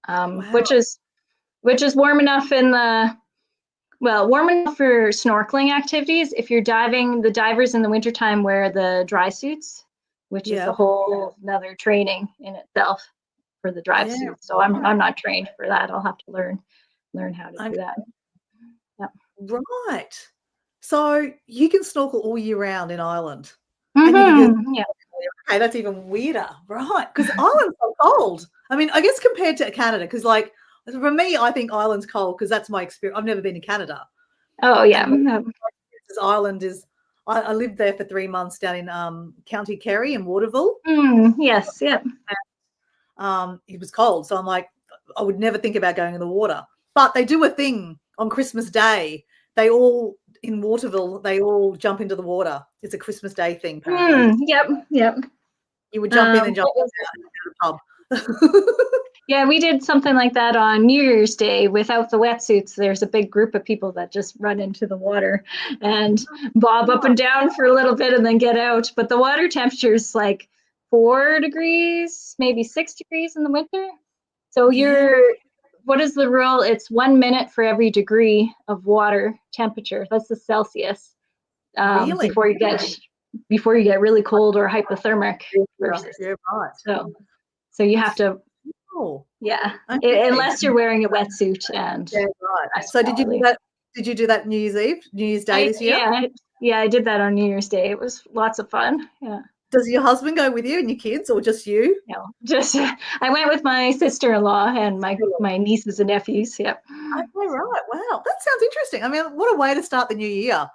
Wow. which is warm enough warm enough for snorkeling activities. If you're diving, the divers in the wintertime wear the dry suits, which is a Yeah. whole another training in itself for the dry Yeah. suit. So I'm not trained for that. I'll have to learn how to do that. Yeah. Right. So you can snorkel all year round in Ireland. And you can go, Yeah. okay, that's even weirder, right? Because Ireland's so cold. I mean, I guess compared to Canada, because like for me, I think Ireland's cold because that's my experience. I've never been to Canada. Oh yeah. And Ireland is, I lived there for 3 months down in County Kerry in Waterville. Yes. Yeah. It was cold. So I'm like, I would never think about going in the water. But they do a thing on Christmas Day. They all in Waterville, they all jump into the water. It's a Christmas Day thing, apparently. Yep. You would jump in and jump out of the pub. Yeah, we did something like that on New Year's Day without the wetsuits. There's a big group of people that just run into the water and bob up and down for a little bit and then get out. But the water temperature is like 4 degrees, maybe 6 degrees in the winter. So what is the rule? It's 1 minute for every degree of water temperature. That's the Celsius. Really? Before you get really cold or hypothermic. Yeah, right. So you have to. Oh, yeah, okay. unless you're wearing a wetsuit and. Yeah, right. So did you do that? Did you do that New Year's Eve, New Year's Day this year? Yeah, I did that on New Year's Day. It was lots of fun. Yeah. Does your husband go with you and your kids, or just you? No, just I went with my sister-in-law and my nieces and nephews. Yep. Okay, right. Wow, that sounds interesting. I mean, what a way to start the new year.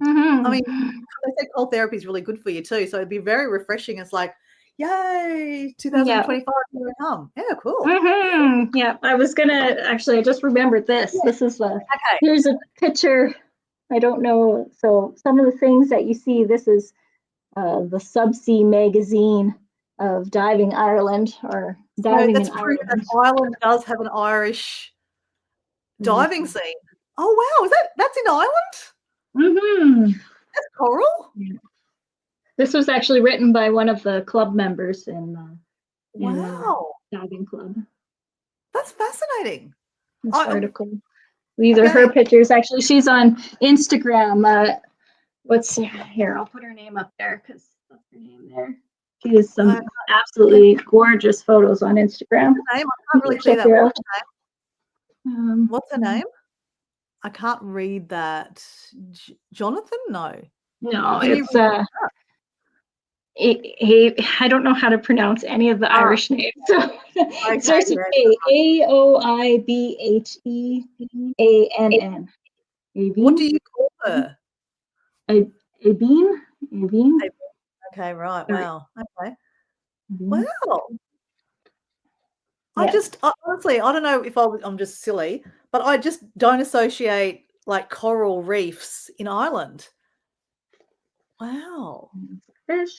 Mm-hmm. I mean, they say cold therapy is really good for you too, so it'd be very refreshing. It's like, yay, 2025 here I come. Yeah, cool. Mm-hmm. Yeah, I was gonna actually. I just remembered this. Yeah. This is Here's a picture. I don't know. So some of the things that you see. This is the Subsea magazine of Diving Ireland or Diving that's in proof Ireland. that Ireland does have an Irish diving scene. Oh wow, that's in Ireland? That's coral? Yeah. This was actually written by one of the club members in diving club. That's fascinating. This article. These are her pictures. Actually, she's on Instagram. Here? I'll put her name up there because that's her name there. She has some absolutely gorgeous photos on Instagram. What's her name? I can't really see that. What's her name? I can't read that. Jonathan? No. No, it's I don't know how to pronounce any of the Irish names. So it starts with Aoibheann. What do you call her? Aibheann. Okay, right. Wow. Okay. Wow. Yeah. Honestly, I don't know if I'm just silly, but I just don't associate like coral reefs in Ireland. Wow. Fish.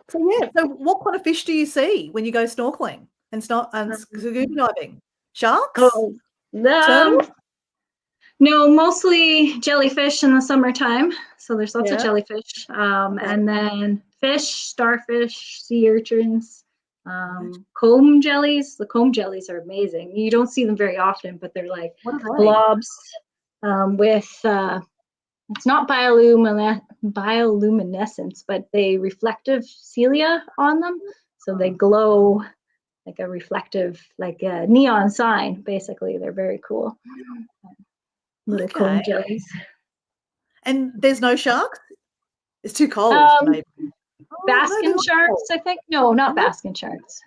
So what kind of fish do you see when you go snorkeling and scuba diving? Sharks? Turtles? No, mostly jellyfish in the summertime. So there's lots of jellyfish. And then fish, starfish, sea urchins, comb jellies. The comb jellies are amazing. You don't see them very often, but they're like blobs with it's not bioluminescence, but they reflective cilia on them. So they glow like a reflective, like a neon sign, basically. They're very cool. Little comb jellies. And there's no sharks? It's too cold, maybe. Baskin sharks, I think. No, not baskin sharks.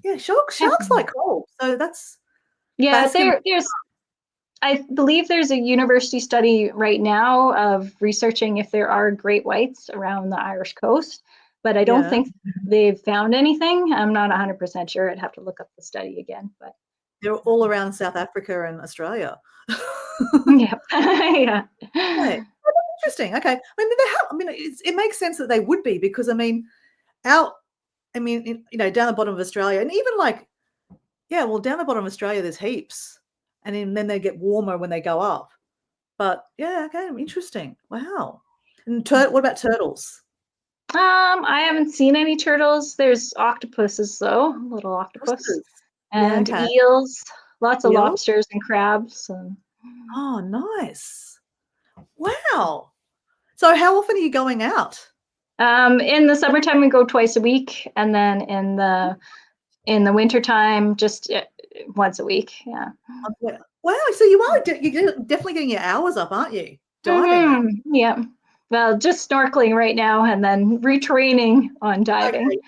Yeah, sharks like cold. So that's I believe there's a university study right now of researching if there are great whites around the Irish coast, but I don't think they've found anything. I'm not 100% sure. I'd have to look up the study again, but they're all around South Africa and Australia. Yeah. Okay. That's interesting. Okay. It makes sense that they would be because down the bottom of Australia and even like Yeah, well, down the bottom of Australia, there's heaps, and then they get warmer when they go up. But yeah, okay, interesting. Wow. And what about turtles? I haven't seen any turtles. There's octopuses though, little octopus, Oysters. Yeah, and okay. eels, lots of Eels? lobsters and crabs. And Oh, nice. Wow. So how often are you going out? in the summertime we go twice a week, and then in the wintertime just once a week. Yeah. Wow, so you're definitely getting your hours up, aren't you? Diving then. Yeah. Well, just snorkeling right now, and then retraining on diving.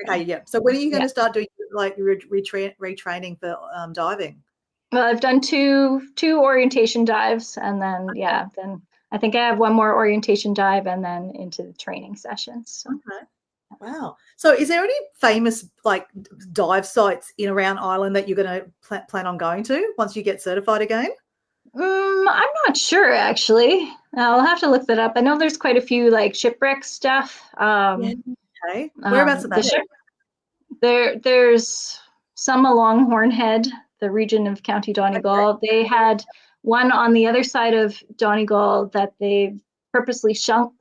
Okay, yeah. So when are you going Yeah. to start doing like retraining for diving? Well, I've done two orientation dives, and then then I think I have one more orientation dive, and then into the training sessions. So. Okay. Wow. So is there any famous like dive sites in around Ireland that you're going to plan on going to once you get certified again? I'm not sure actually. I'll have to look that up. I know there's quite a few like shipwreck stuff. Yeah. Okay. Whereabouts are The they? ship there's some along Hornhead, the region of County Donegal. Okay. They had one on the other side of Donegal that they purposely sunk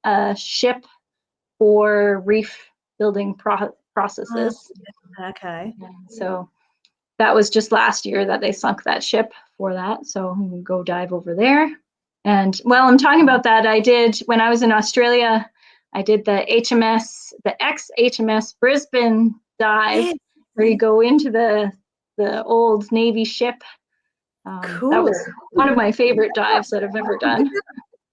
a ship for reef building processes. Okay. So that was just last year that they sunk that ship for that. So we can go dive over there. And while I'm talking about that, I did, when I was in Australia, I did the ex-HMS Brisbane dive, Yeah. where you go into the old Navy ship. Cool. That was one of my favorite dives that I've ever done.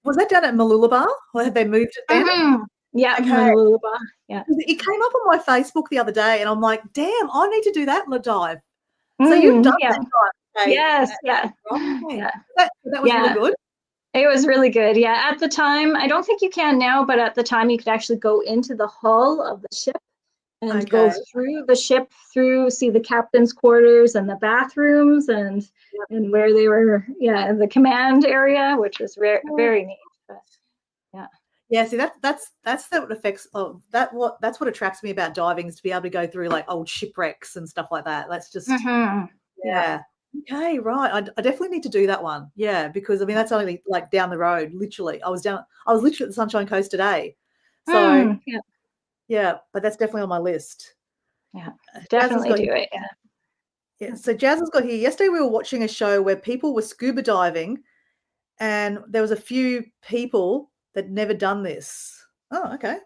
Was that down at Mooloolaba, or had they moved it then? Yeah, Okay. Mooloolaba. Yeah. It came up on my Facebook the other day, and I'm like, damn, I need to do that dive. So you've done that dive. Okay. Yes, yeah. Right. Yeah. That was really good. It was really good. Yeah. At the time, I don't think you can now, but at the time you could actually go into the hull of the ship and go through the ship, see the captain's quarters and the bathrooms and where they were, the command area, which was very neat. But, yeah. See, that's what affects. Oh, that's what attracts me about diving, is to be able to go through like old shipwrecks and stuff like that. That's just yeah. Okay, right. I definitely need to do that one. Yeah, because I mean that's only like down the road. Literally, I was literally at the Sunshine Coast today. So yeah, but that's definitely on my list. Yeah, definitely do it. Yeah. So Jazz has got here. Yesterday we were watching a show where people were scuba diving, and there was a few people that never done this. Oh, okay,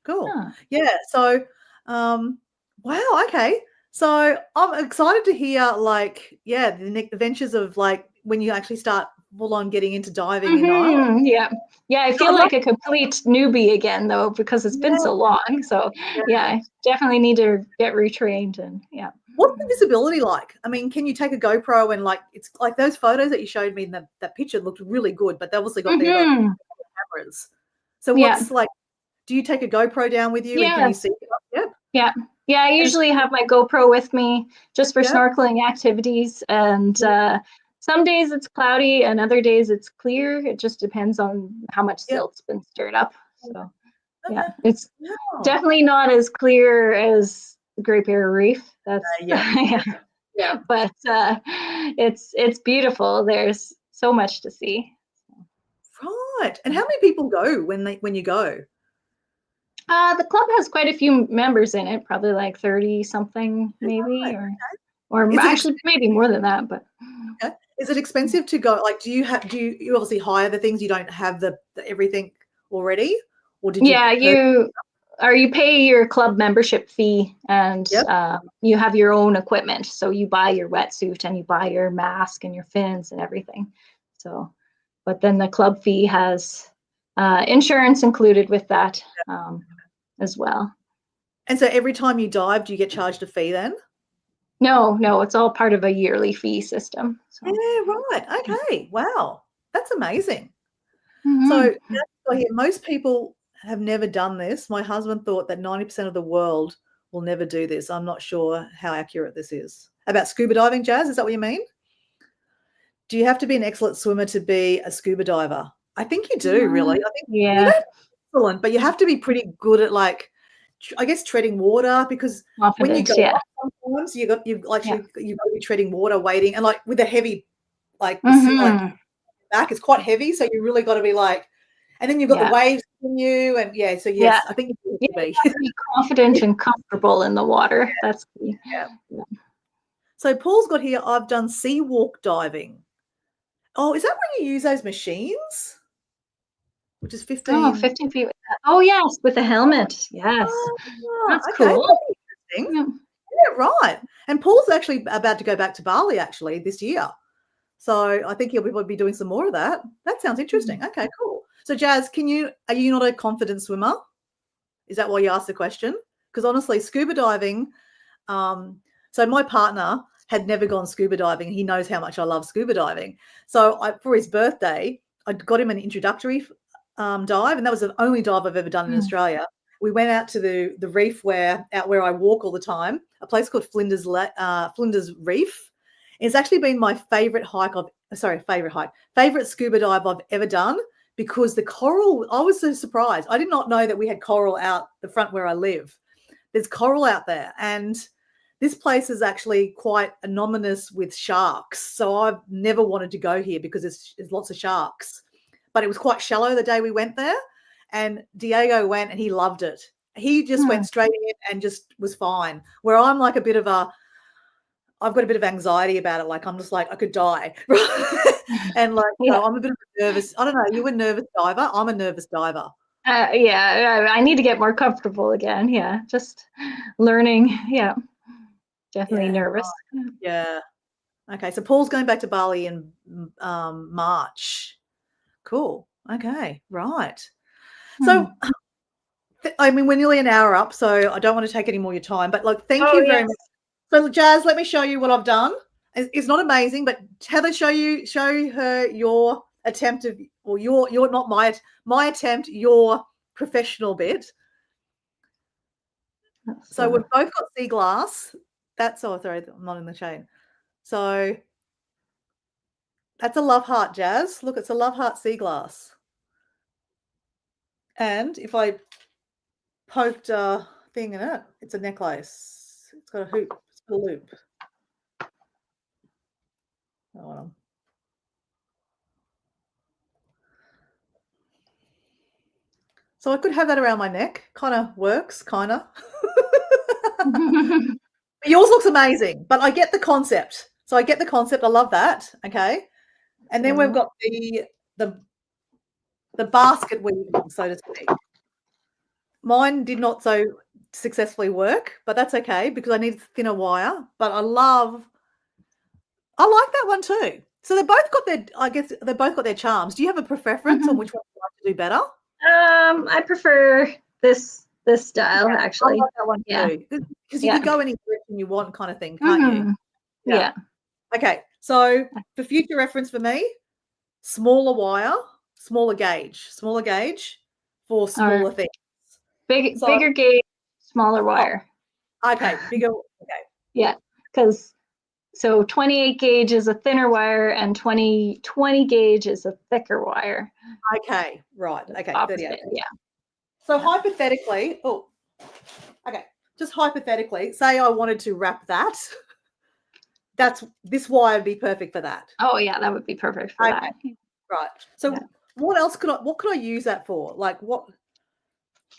cool. Yeah. So, wow. Okay. So I'm excited to hear like the adventures of like when you actually start full on getting into diving in Ireland. Yeah. I feel like a complete newbie again though, because it's been so long. So I definitely need to get retrained and What's the visibility like? I mean, can you take a GoPro and like it's like those photos that you showed me in that picture looked really good, but they obviously got their cameras. So what's like? Do you take a GoPro down with you and can you see it? Yeah. I usually have my GoPro with me just for snorkeling activities, and some days it's cloudy and other days it's clear. It just depends on how much silt's been stirred up. So it's definitely not as clear as the Great Barrier Reef. That's but it's beautiful. There's so much to see. Right. And how many people go when you go? The club has quite a few members in it, probably like 30 something maybe, or actually maybe more than that. But is it expensive to go? Like, do you obviously hire the things? You don't have the everything already, or did you? You pay your club membership fee, and you have your own equipment. So you buy your wetsuit and you buy your mask and your fins and everything. So, but then the club fee has insurance included with that as well. And so every time you dive, do you get charged a fee then? No, it's all part of a yearly fee system. So. Yeah, right. Okay. Wow. That's amazing. So most people have never done this. My husband thought that 90% of the world will never do this. I'm not sure how accurate this is. About scuba diving, Jazz, is that what you mean? Do you have to be an excellent swimmer to be a scuba diver? I think you do, really. I think excellent, but you have to be pretty good at like, I guess, treading water, because when you go up sometimes you've got to be treading water, waiting, and like with a heavy like Mm-hmm. back, it's quite heavy, so you really got to be like, and then you've got the waves in you, and so yes, I think you You have to be. gotta be confident and comfortable in the water. That's key. Yeah. So Paul's got here, I've done sea walk diving. Oh, is that when you use those machines? Which is 15. Oh, 15 feet. Oh, yes, with a helmet. Yes. That's Okay, cool. that's interesting. Yeah. Yeah, right. And Paul's actually about to go back to Bali actually this year. So I think he'll probably be doing some more of that. That sounds interesting. Okay, cool. So Jazz, are you not a confident swimmer? Is that why you asked the question? Because honestly, scuba diving, so my partner had never gone scuba diving. He knows how much I love scuba diving. So for his birthday, I got him an introductory dive, and that was the only dive I've ever done in Australia. We went out to the reef where I walk all the time, a place called Flinders Reef. It's actually been my favorite favorite scuba dive I've ever done, because the coral, I was so surprised. I did not know that we had coral out the front where I live. There's coral out there, and this place is actually quite anonymous with sharks. So I've never wanted to go here because there's lots of sharks. But it was quite shallow the day we went there, and Diego went and he loved it. He just went straight in and just was fine. Where I'm like I've got a bit of anxiety about it. Like I'm just like, I could die. And like, so I'm a bit of a nervous, I don't know, you a nervous diver? I'm a nervous diver. I need to get more comfortable again. Yeah, just learning. Yeah, definitely nervous. Yeah. Okay, so Paul's going back to Bali in March. Cool. Okay, right. So, I mean, we're nearly an hour up, so I don't want to take any more of your time. But like, thank you very much. So, Jazz, let me show you what I've done. It's not amazing, but Heather, show her your attempt of, or your not my attempt, your professional bit. So we've both got sea glass. Sorry, I'm not in the chain. So that's a love heart, Jazz. Look, it's a love heart sea glass. And if I poked a thing in it, it's a necklace. It's got a hoop. It's got a loop. Hold on. So I could have that around my neck. Kind of works, kind of. Yours looks amazing, but I get the concept. So I get the concept. I love that. Okay. And then we've got the basket weaving, so to speak. Mine did not so successfully work, but that's okay because I need thinner wire. But I like that one too. So they both got their charms. Do you have a preference on which one you like to do better? I prefer this style actually. I like that one too. Because you can go any direction you want, kind of thing, can't you? Yeah. Okay. So for future reference for me, smaller wire, smaller gauge for smaller things. Bigger gauge, smaller wire. Okay, bigger. Okay. Yeah, because 28 gauge is a thinner wire and 20 gauge is a thicker wire. Okay, right. Okay, opposite, 38. Yeah. So hypothetically, just hypothetically, say I wanted to wrap that. This wire would be perfect for that. Oh yeah, that would be perfect for that. Right. So what could I use that for? Like what?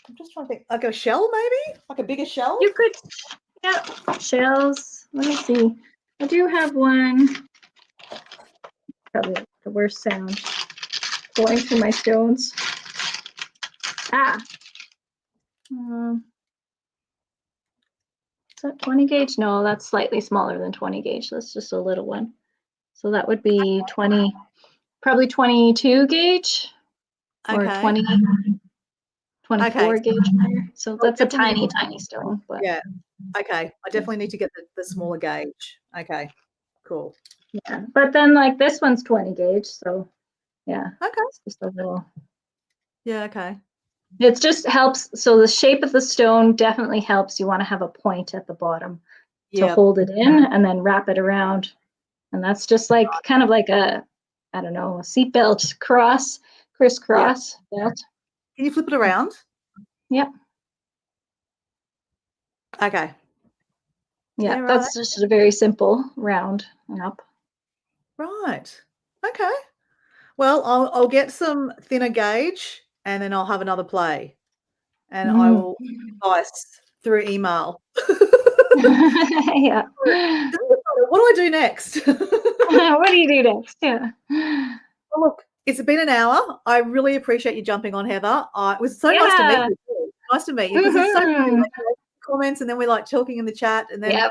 I'm just trying to think. Like a shell, maybe? Like a bigger shell? You could, shells. Let me see. I do have one. Probably the worst sound. Going through my stones. Is that 20 gauge? No, that's slightly smaller than 20 gauge. That's just a little one. So that would be probably 22 gauge or 24 gauge wire. So that's a tiny stone. But yeah. Okay. I definitely need to get the smaller gauge. Okay. Cool. Yeah. But then like this one's 20 gauge. So yeah. Okay. It's just a little. Yeah. Okay. It just helps. So the shape of the stone definitely helps. You want to have a point at the bottom to hold it in and then wrap it around. And that's just like kind of like a seatbelt crisscross belt. Can you flip it around? Yep. Okay. Yeah, right. that's just a very simple round and up. Right. Okay. Well, I'll get some thinner gauge and then I'll have another play and I Mm. will advice through email. Yeah. What do I do next? What do you do next? Yeah. Well, look, it's been an hour. I really appreciate you jumping on, Heather. It was so nice to meet Yeah. you. Too. Nice to meet you because it's so funny, Mhm. like, comments and then we like talking in the chat and then Yep.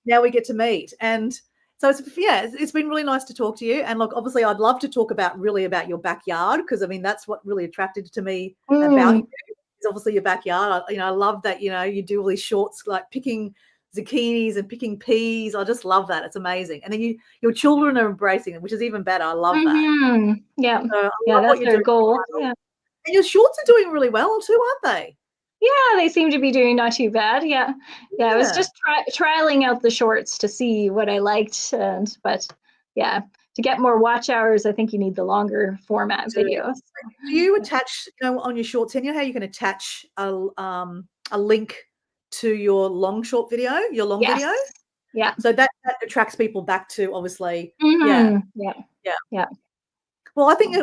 now we get to meet. And so it's been really nice to talk to you. And look, obviously I'd love to talk about your backyard because I mean that's what really attracted to me about you. Mm. Is obviously your backyard. I love that, you do all these shorts like picking zucchinis and picking peas. I just love that. It's amazing. And then your children are embracing it, which is even better. I love that. Mhm. Yeah. So I Yeah, love what that's you're our doing. goal. Yeah. And your shorts are doing really well too, aren't they? Yeah, they seem to be doing not too bad. Yeah. Yeah, I was Yeah. just trialing out the shorts to see what I liked but yeah, to get more watch hours, I think you need the longer format Do videos. do you attach, on your shorts, you know how you can attach a link to your long short video, your long Yes. video? Yeah. So that attracts people back to obviously, yeah, Mhm. Yeah. yeah. Yeah. Well, I think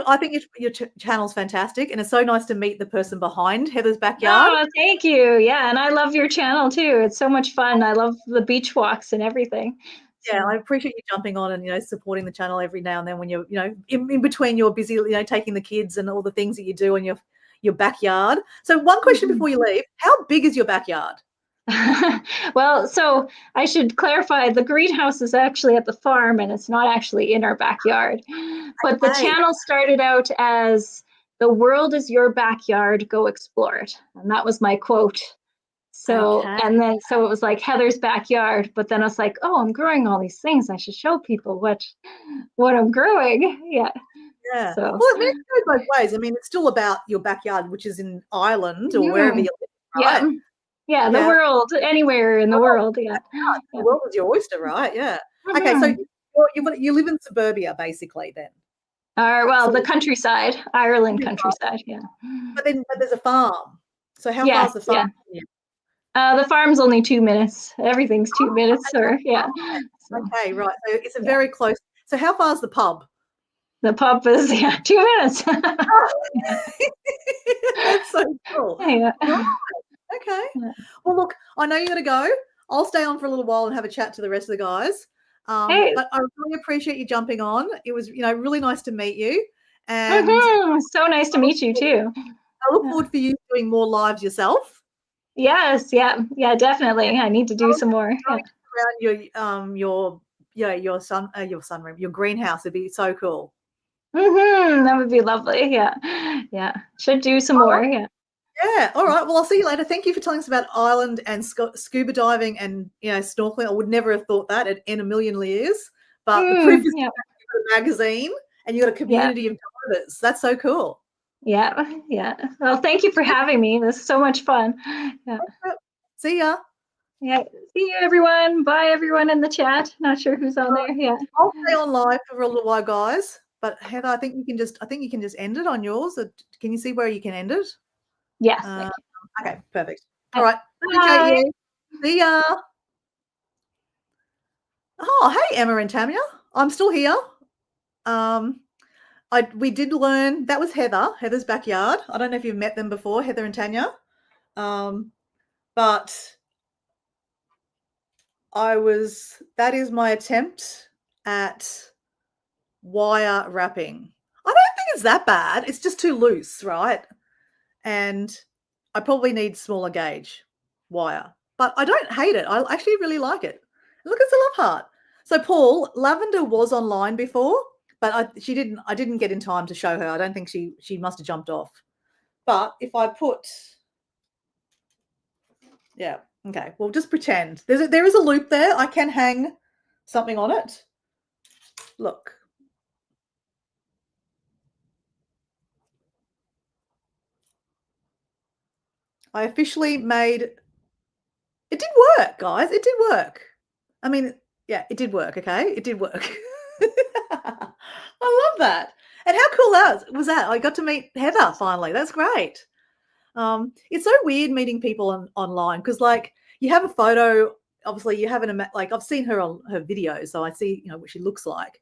your channel's fantastic, and it's so nice to meet the person behind Heather's backyard. Oh, thank you. Yeah, and I love your channel too. It's so much fun. I love the beach walks and everything. Yeah, So, I appreciate you jumping on and, supporting the channel every now and then when you're, in between you're busy, taking the kids and all the things that you do in your backyard. So one question mhm. before you leave, how big is your backyard? Well, so I should clarify the greenhouse is actually at the farm and it's not actually in our backyard. But the Hey, channel started out as "The world is your backyard, go explore it." And that was my quote. So, okay. and then so it was like Heather's backyard, but then I was like, oh, I'm growing all these things. I should show people what I'm growing. Yeah. Yeah. So, Well, it means it goes both ways. I mean, it's still about your backyard, which is in Ireland or wherever mhm. you live, Yeah. right? Yeah, the Yeah. world, anywhere in the Well, world. Yeah. the Yeah. world is your oyster, right? Yeah. Okay, so Mhm. you live in suburbia basically then. Or well, So the countryside, Ireland countryside, countryside. Yeah. but there's a farm. So how far Yes. is the farm Yeah. from you? The farm's only 2 minutes. Everything's 2 minutes, or yeah. So Okay, right. So it's a yeah, very close. So how far is the pub? the pub is yeah 2 minutes. That's so cool. Yeah. Right. Okay. Yeah. Well, look, I know you got to go. I'll stay on for a little while and have a chat to the rest of the guys. Hey. But I really appreciate you jumping on. It was, really nice to meet you, and So nice to meet you too. I look Yeah. forward for you doing more lives yourself. Yes. Yeah. Yeah. Definitely. I need to do Growing some more. Yeah. around your sunroom, your greenhouse would be so cool. That would be lovely. Yeah. Yeah. Should do some more. Yeah. Yeah. All right. Well, I'll see you later. Thank you for telling us about Ireland and scuba diving and snorkeling. I would never have thought that in a million years. But the proof is Yeah. you've got a magazine and you've got a Yeah. community of divers. That's so cool. Yeah. Yeah. Well, thank you for having me. This is so much fun. Yeah. See ya. Yeah. See you, everyone. Bye, everyone in the chat. Not sure who's on there. Yeah. I'll stay on live for a little while, guys. But Heather, I think you can just end it on yours. Can you see where you can end it? Yes. Okay, perfect. All right. Bye. Appreciate you. See ya. Oh, hey, Emma and Tamia. I'm still here. We did learn that was Heather's backyard. I don't know if you've met them before, Heather and Tanya. But that is my attempt at wire wrapping. I don't think it's that bad. It's just too loose, right? And I probably need smaller gauge wire, but I don't hate it. I actually really like it. Look, it's a love heart. So Paul, Lavender was online before, but I didn't get in time to show her. I don't think she must have jumped off. But if I put, yeah, okay, well, just pretend. There is a loop there. I can hang something on it. Look. I officially made it did work, guys. It did work. I mean, yeah, it did work, okay? It did work. I love that. And how cool was that? I got to meet Heather finally. That's great. It's so weird meeting people online because, like, you have a photo obviously you haven't, like, I've seen her on her videos, so I see, what she looks like.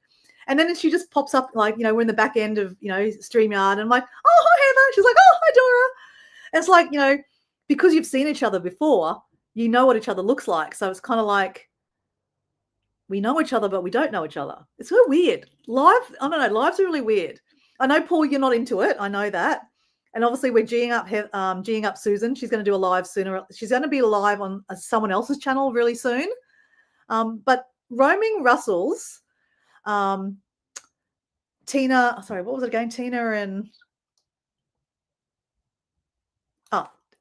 And then she just pops up, like, we're in the back end of, StreamYard, and I'm like, oh, hi, Heather. She's like, oh, hi, Dora. And it's like, because you've seen each other before, you know what each other looks like. So it's kind of like, we know each other, but we don't know each other. It's so weird. I don't know, lives are really weird. I know, Paul, you're not into it. I know that. And obviously we're geeing up Susan. She's going to do a live sooner. She's going to be live on someone else's channel really soon. But roaming Russells, Tina, sorry, what was it again? Tina and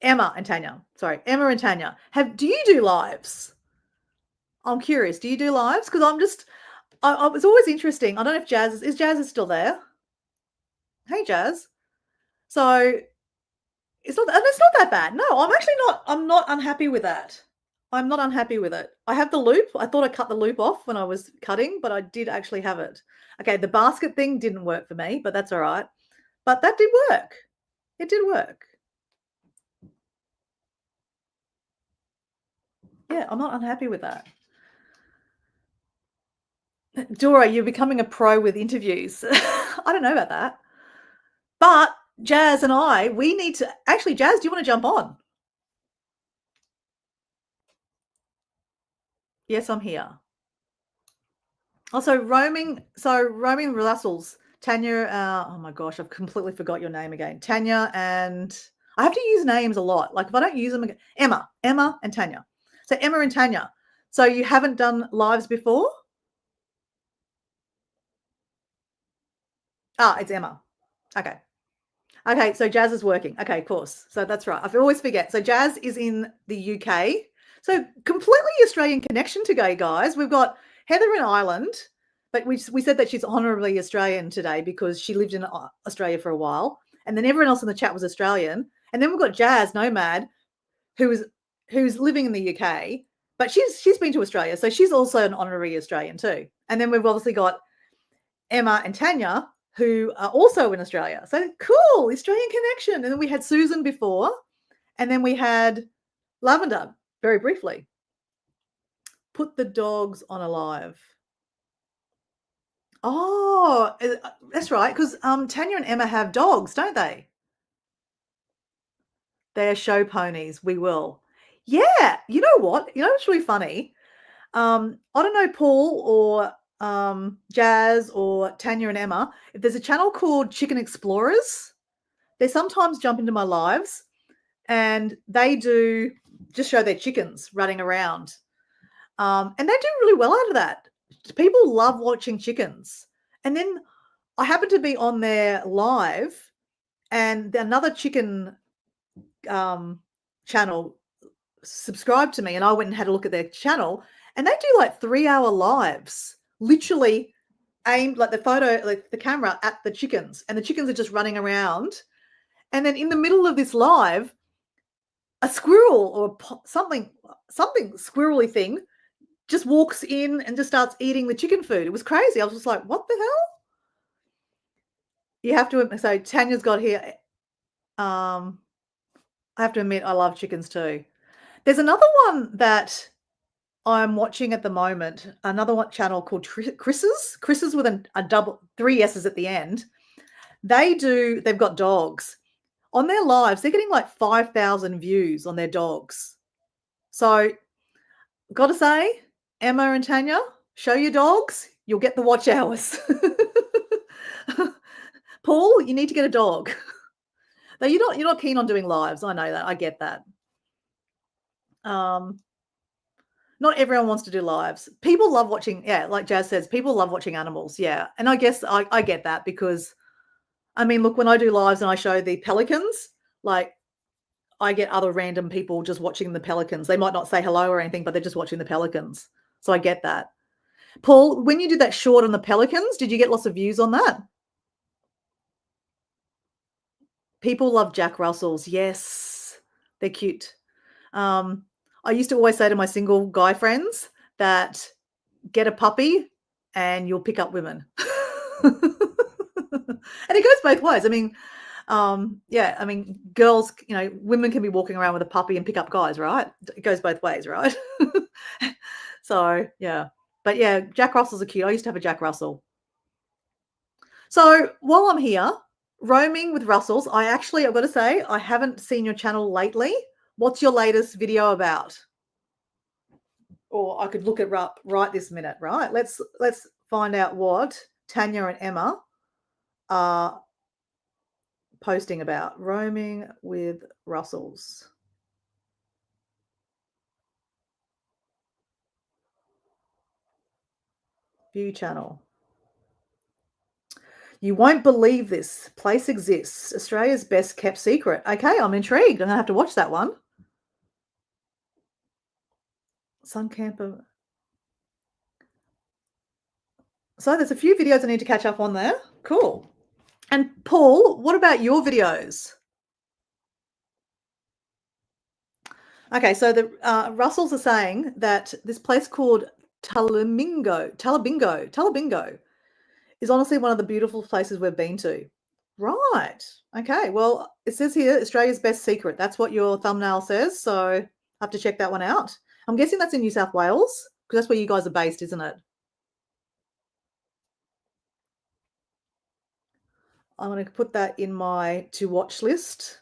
Emma and Tanya. Sorry, Emma and Tanya. Do you do lives? I'm curious. Do you do lives? Because it's always interesting. I don't know if Jazz is still there. Hey, Jazz. So it's not that bad. No, I'm not unhappy with that. I'm not unhappy with it. I have the loop. I thought I cut the loop off when I was cutting, but I did actually have it. Okay, the basket thing didn't work for me, but that's all right. But that did work. It did work. Yeah, I'm not unhappy with that. Dora, you're becoming a pro with interviews. I don't know about that. But Jazz and we need to... Actually, Jazz, do you want to jump on? Yes, I'm here. Also, roaming Russells, Tanya, oh my gosh, I've completely forgot your name again. Tanya, and I have to use names a lot. Like if I don't use them again, Emma and Tanya. So Emma and Tanya. So you haven't done lives before? It's Emma. Okay, so Jazz is working. Okay, of course. So that's right. I always forget. So Jazz is in the UK. So completely Australian connection today, guys. We've got Heather in Ireland, but we said that she's honorably Australian today because she lived in Australia for a while. And then everyone else in the chat was Australian. And then we've got Jazz Nomad, who's living in the UK, but she's been to Australia. So she's also an honorary Australian too. And then we've obviously got Emma and Tanya, who are also in Australia. So cool, Australian connection. And then we had Susan before, and then we had Lavender very briefly. Put the dogs on alive. Oh, that's right, because Tanya and Emma have dogs, don't they? They're show ponies. We will. Yeah, you know what? You know what's really funny? I don't know, Paul or Jazz or Tanya and Emma, if there's a channel called Chicken Explorers, they sometimes jump into my lives and they do just show their chickens running around. And they do really well out of that. People love watching chickens. And then I happen to be on their live and another chicken channel subscribed to me, and I went and had a look at their channel, and they do like 3-hour lives, literally aimed like the camera at the chickens, and the chickens are just running around. And then in the middle of this live, a squirrel or something squirrely thing just walks in and just starts eating the chicken food. It was crazy. I was just like, what the hell? You have to, so Tanya's got here. I have to admit, I love chickens too. There's another one that I'm watching at the moment, another one channel called Chris's with a double 3 S's at the end. They've got dogs. On their lives, they're getting like 5,000 views on their dogs. So got to say, Emma and Tanya, show your dogs, you'll get the watch hours. Paul, you need to get a dog. Though you're not keen on doing lives. I know that. I get that. Not everyone wants to do lives. People love watching, yeah, like Jazz says, people love watching animals, yeah. And I guess I get that because, I mean, look, when I do lives and I show the pelicans, like I get other random people just watching the pelicans. They might not say hello or anything, but they're just watching the pelicans. So I get that. Paul, when you did that short on the pelicans, did you get lots of views on that? People love Jack Russells. Yes, they're cute. I used to always say to my single guy friends that get a puppy and you'll pick up women. And it goes both ways. I mean, yeah, I mean, girls, women can be walking around with a puppy and pick up guys, right? It goes both ways, right? So, yeah. But, yeah, Jack Russells are cute. I used to have a Jack Russell. So, while I'm here, roaming with Russells, I've got to say, I haven't seen your channel lately. What's your latest video about? Or I could look it up right this minute, right? Let's find out what Tanya and Emma are posting about. Roaming with Russells. View channel. You won't believe this place exists. Australia's best kept secret. Okay, I'm intrigued. I'm gonna have to watch that one. Sun camper. So there's a few videos I need to catch up on there. Cool. And Paul, what about your videos? Okay, so the Russells are saying that this place called Talabingo is honestly one of the beautiful places we've been to. Right. Okay. Well, it says here Australia's best secret. That's what your thumbnail says. So I have to check that one out. I'm guessing that's in New South Wales because that's where you guys are based, isn't it? I'm going to put that in my to watch list.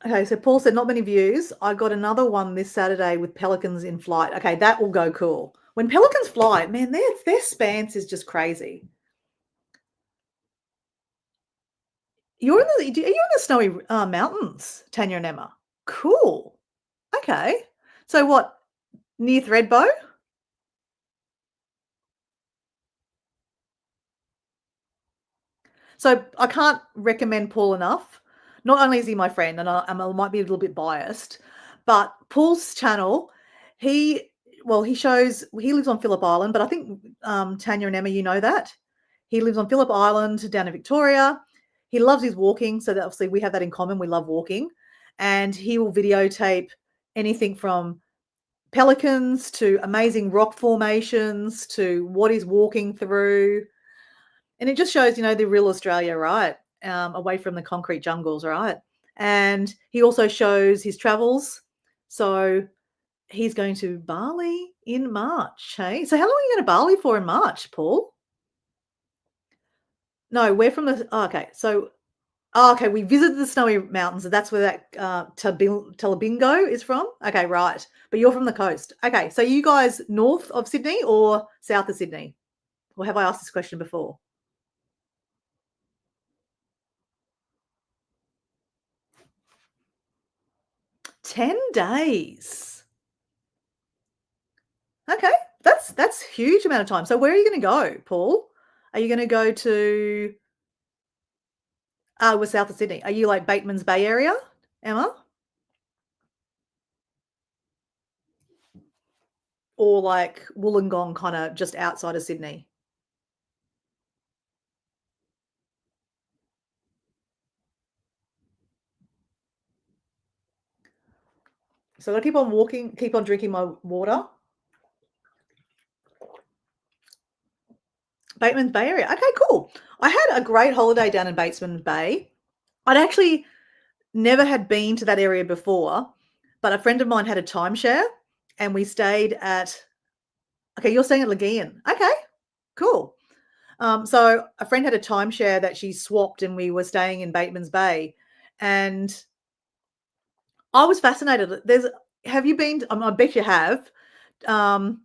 Okay, so Paul said not many views. I got another one this Saturday with pelicans in flight. Okay, that will go cool. When pelicans fly, man, their stance is just crazy. Are you in the snowy mountains, Tanya and Emma? Cool. Okay. So what, near Thredbo? So I can't recommend Paul enough. Not only is he my friend, and I might be a little bit biased, but Paul's channel, he lives on Phillip Island, but I think Tanya and Emma, you know that. He lives on Phillip Island down in Victoria. He loves his walking, so that obviously we have that in common. We love walking. And he will videotape anything from pelicans to amazing rock formations to what he's walking through. And it just shows, the real Australia, right? Away from the concrete jungles, right? And he also shows his travels. So he's going to Bali in March, hey? So how long are you going to Bali for in March, Paul? No, we're from the okay. So okay, we visited the snowy mountains. That's where that Talabingo is from. Okay, right. But you're from the coast. Okay, so you guys north of Sydney or south of Sydney? Or have I asked this question before? 10 days. Okay, that's huge amount of time. So where are you going to go, Paul? Are you going to go to we're south of Sydney. Are you like Bateman's Bay area, Emma? Or like Wollongong, kind of just outside of Sydney? So I keep on walking, keep on drinking my water. Bateman's Bay area. Okay, cool. I had a great holiday down in Bateman's Bay. I'd actually never had been to that area before, but a friend of mine had a timeshare and we stayed at, okay, you're staying at Legian. Okay, cool. So a friend had a timeshare that she swapped and we were staying in Bateman's Bay. And I was fascinated. Have you been, I bet you have, the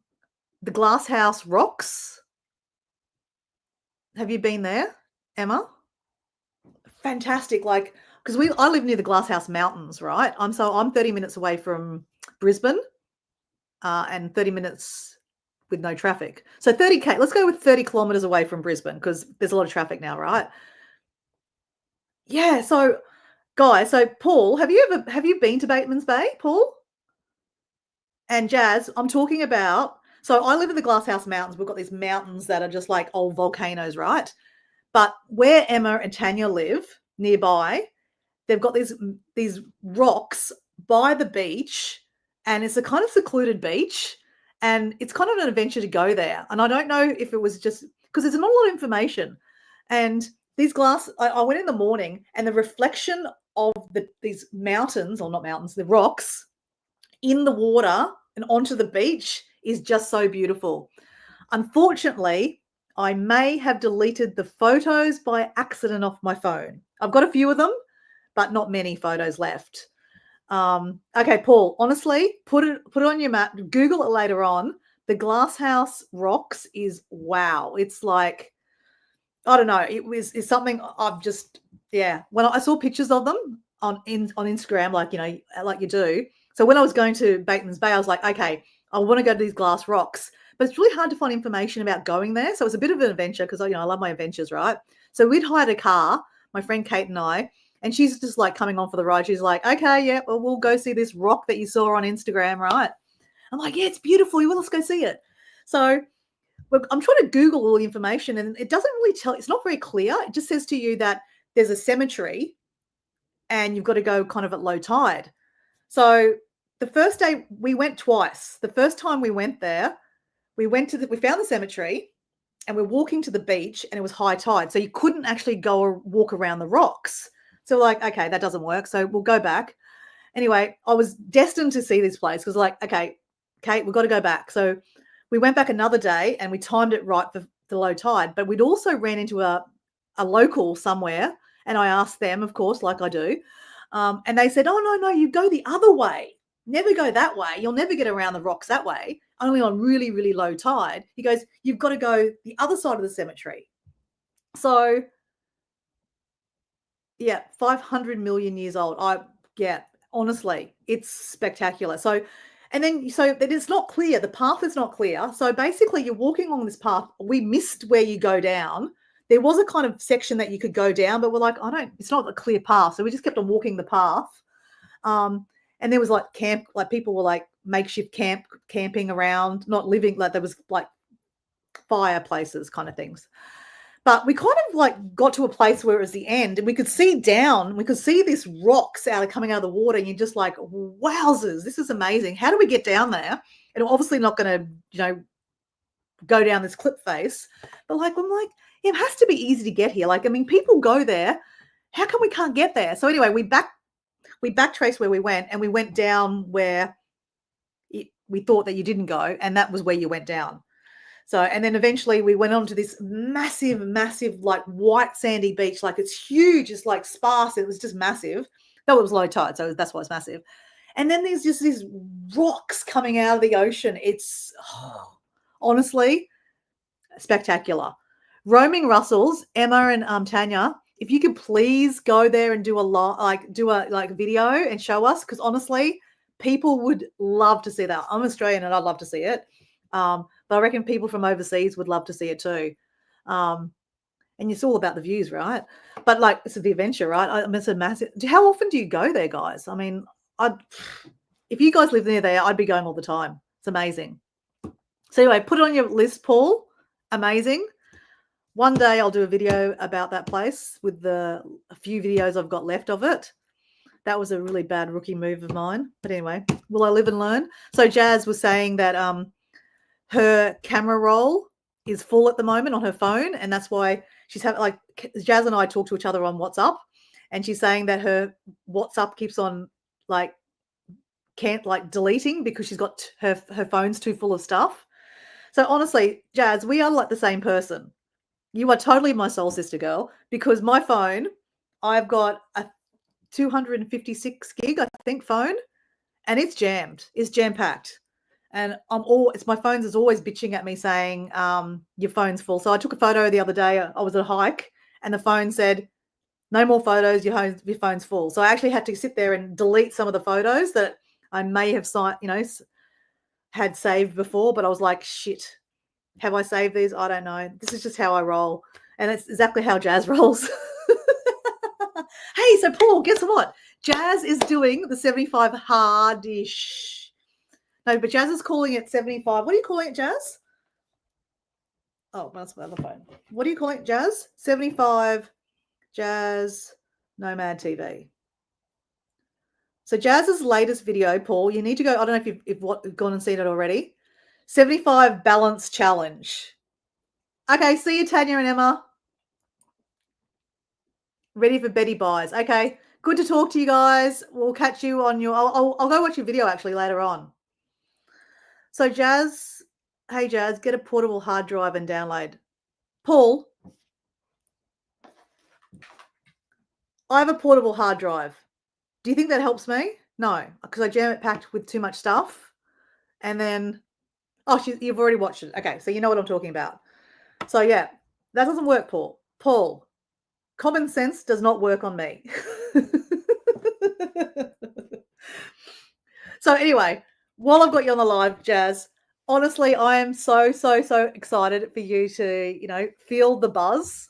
Glass House Rocks? Have you been there, Emma? Fantastic. Like, because I live near the Glasshouse Mountains, right? I'm 30 minutes away from Brisbane, and 30 minutes with no traffic. So 30K, let's go with 30 kilometers away from Brisbane because there's a lot of traffic now, right? Yeah. So guys, so Paul, have you been to Bateman's Bay, Paul? And Jazz, I'm talking about, so I live in the Glasshouse Mountains. We've got these mountains that are just like old volcanoes, right? But where Emma and Tanya live nearby, they've got these rocks by the beach, and it's a kind of secluded beach, and it's kind of an adventure to go there. And I don't know if it was just because there's not a lot of information, and these glass, I went in the morning and the reflection of these mountains, or not mountains, the rocks in the water and onto the beach is just so beautiful. Unfortunately, I may have deleted the photos by accident off my phone. I've got a few of them, but not many photos left. Okay, Paul, honestly, put it on your map, Google it later on. The Glasshouse Rocks is wow. It's like, I don't know, it's something I've just, yeah. When I saw pictures of them on Instagram, like, you know, like you do. So when I was going to Bateman's Bay, I was like, okay, I want to go to these glass rocks, but it's really hard to find information about going there. So it's a bit of an adventure because, you know, I love my adventures, right? So we'd hired a car, my friend Kate and I, and she's just like coming on for the ride. She's like, okay, yeah, well, we'll go see this rock that you saw on Instagram, right? I'm like, yeah, it's beautiful. Well, let's go see it. So I'm trying to Google all the information, and it doesn't really tell. It's not very clear. It just says to you that there's a cemetery and you've got to go kind of at low tide. So the first day we went twice. The first time we went there, we found the cemetery and we're walking to the beach and it was high tide. So you couldn't actually go or walk around the rocks. So like, okay, that doesn't work. So we'll go back. Anyway, I was destined to see this place because like, okay, Kate, we've got to go back. So we went back another day and we timed it right for the low tide, but we'd also ran into a local somewhere, and I asked them, of course, like I do. And they said, oh, no, you go the other way. Never go that way. You'll never get around the rocks that way, only on really, really low tide. He goes, you've got to go the other side of the cemetery. So, yeah, 500 million years old. Honestly, it's spectacular. So it's not clear. The path is not clear. So basically you're walking along this path. We missed where you go down. There was a kind of section that you could go down, but we're like, it's not a clear path. So we just kept on walking the path. And there was like people were like makeshift camping around, not living, like there was like fireplaces kind of things. But we kind of like got to a place where it was the end and we could see down, we could see these rocks coming out of the water, and you're just like, wowzers, this is amazing. How do we get down there? And we're obviously not going to, go down this cliff face. But like, I'm like, it has to be easy to get here. Like, I mean, people go there. How come we can't get there? So anyway, we backtraced where we went, and we went down where we thought that you didn't go, and that was where you went down. So, and then eventually we went on to this massive, like white sandy beach. Like it's huge. It's like sparse. It was just massive. Though it was low tide. So that's why it's massive. And then there's just these rocks coming out of the ocean. It's honestly spectacular. Roaming Russells, Emma and Tanya, if you could please go there and do a video and show us, because honestly, people would love to see that. I'm Australian and I'd love to see it. But I reckon people from overseas would love to see it too. And it's all about the views, right? But like, it's the adventure, right? I mean, it's a massive. How often do you go there, guys? I mean, if you guys live near there, I'd be going all the time. It's amazing. So anyway, put it on your list, Paul. Amazing. One day I'll do a video about that place with a few videos I've got left of it. That was a really bad rookie move of mine. But anyway, will I live and learn? So Jazz was saying that her camera roll is full at the moment on her phone, and that's why she's having, like, Jazz and I talk to each other on WhatsApp, and she's saying that her WhatsApp keeps on deleting because she's got her phone's too full of stuff. So honestly, Jazz, we are like the same person. You are totally my soul sister, girl, because my phone, I've got a 256 gig, I think, phone, and it's jammed. It's jam-packed. And my phone is always bitching at me saying, your phone's full. So I took a photo the other day. I was at a hike and the phone said, no more photos, your phone's full. So I actually had to sit there and delete some of the photos that I may have had saved before, but I was like, shit, have I saved these? I don't know. This is just how I roll. And it's exactly how Jazz rolls. Hey, so Paul, guess what? Jazz is doing the 75 hardish. No, but Jazz is calling it 75. What are you calling it, Jazz? Oh, that's my other phone. What are you calling it, Jazz? 75 Jazz Nomad TV. So Jazz's latest video, Paul, you need to go. I don't know if you've gone and seen it already. 75 balance challenge. Okay, see you, Tanya and Emma. Ready for Betty buys. Okay. Good to talk to you guys. We'll catch you on your. I'll go watch your video actually later on. So Jazz, hey Jazz, get a portable hard drive and download. Paul, I have a portable hard drive. Do you think that helps me? No, because I jam it packed with too much stuff. And then, you've already watched it. Okay, so you know what I'm talking about. So yeah, that doesn't work, Paul. Paul, common sense does not work on me. So anyway, while I've got you on the live, Jazz, honestly, I am so excited for you to, feel the buzz.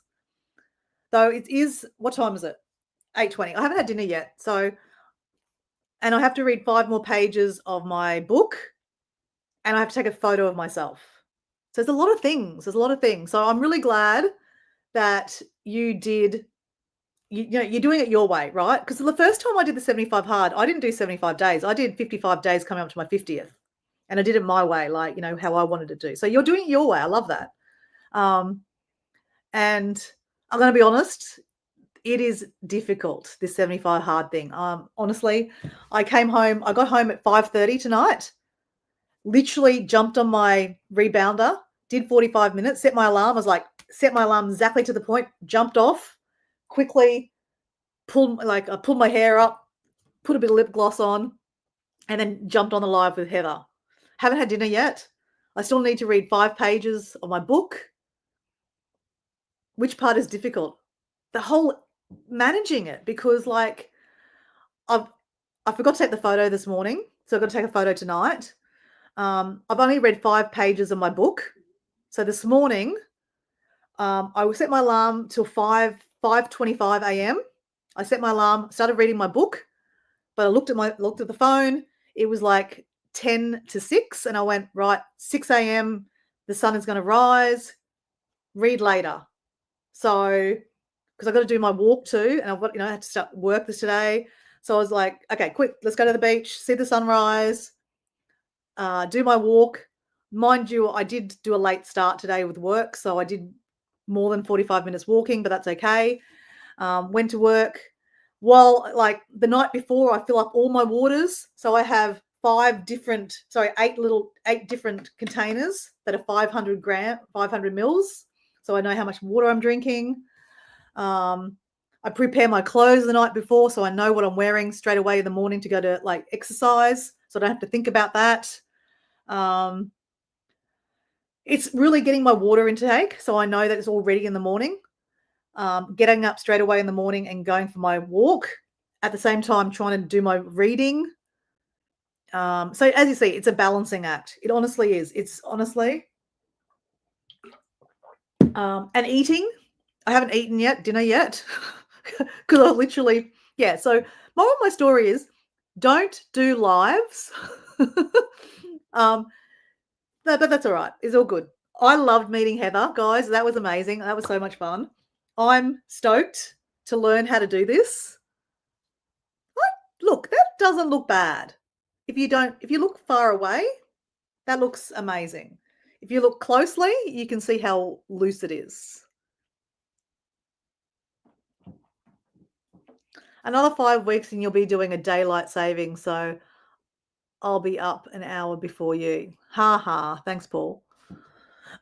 Though it is, what time is it? 8:20. I haven't had dinner yet. So, and I have to read 5 more pages of my book, and I have to take a photo of myself. So there's a lot of things. So I'm really glad that you did, you're doing it your way, right? Because the first time I did the 75 hard, I didn't do 75 days. I did 55 days coming up to my 50th. And I did it my way, like, how I wanted to do. So you're doing it your way. I love that. And I'm going to be honest, it is difficult, this 75 hard thing. Honestly, I got home at 5:30 tonight, literally jumped on my rebounder, did 45 minutes, set my alarm. I was like, set my alarm exactly to the point, jumped off, quickly I pulled my hair up, put a bit of lip gloss on, and then jumped on the live with Heather. Haven't had dinner yet. I still need to read 5 pages of my book. Which part is difficult? The whole managing it, because I forgot to take the photo this morning, so I've got to take a photo tonight. I've only read 5 pages of my book. So this morning, I will set my alarm till 5:25 a.m. I set my alarm, started reading my book, but I looked at the phone. It was like 10 to 6, and I went, right, 6 a.m. The sun is going to rise. Read later. So, because I've got to do my walk too, and I had to start work this today. So I was like, okay, quick, let's go to the beach, see the sunrise, do my walk. Mind you, I did do a late start today with work, so I did more than 45 minutes walking, but that's okay. Went to work. Well, the night before, I fill up all my waters. So I have 8 different containers that are 500 mils. So I know how much water I'm drinking. I prepare my clothes the night before, so I know what I'm wearing straight away in the morning to go to exercise, so I don't have to think about that. It's really getting my water intake, so I know that it's all ready in the morning. Getting up straight away in the morning and going for my walk, at the same time trying to do my reading. So as you see, it's a balancing act. It honestly is. It's honestly. And eating. I haven't eaten dinner yet, because I literally, so moral of my story is, don't do lives. But that's all right. It's all good. I loved meeting Heather, guys. That was amazing. That was so much fun. I'm stoked to learn how to do this. Look, that doesn't look bad. If you look far away, that looks amazing. If you look closely, you can see how loose it is. Another 5 weeks and you'll be doing a daylight saving, so I'll be up an hour before you. Ha ha. Thanks, Paul.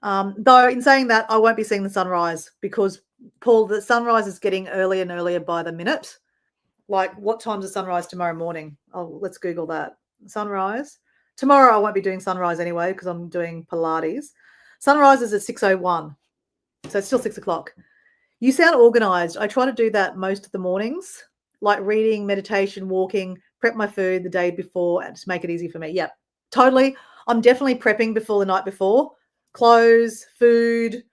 Though in saying that, I won't be seeing the sunrise because, Paul, the sunrise is getting earlier and earlier by the minute. What time's the sunrise tomorrow morning? Oh, let's Google that. Sunrise. Tomorrow I won't be doing sunrise anyway because I'm doing Pilates. Sunrise is at 6:01. So it's still 6 o'clock. You sound organized. I try to do that most of the mornings, like reading, meditation, walking, prep my food the day before and to make it easy for me. Yep, totally. I'm definitely prepping before the night before. Clothes, food,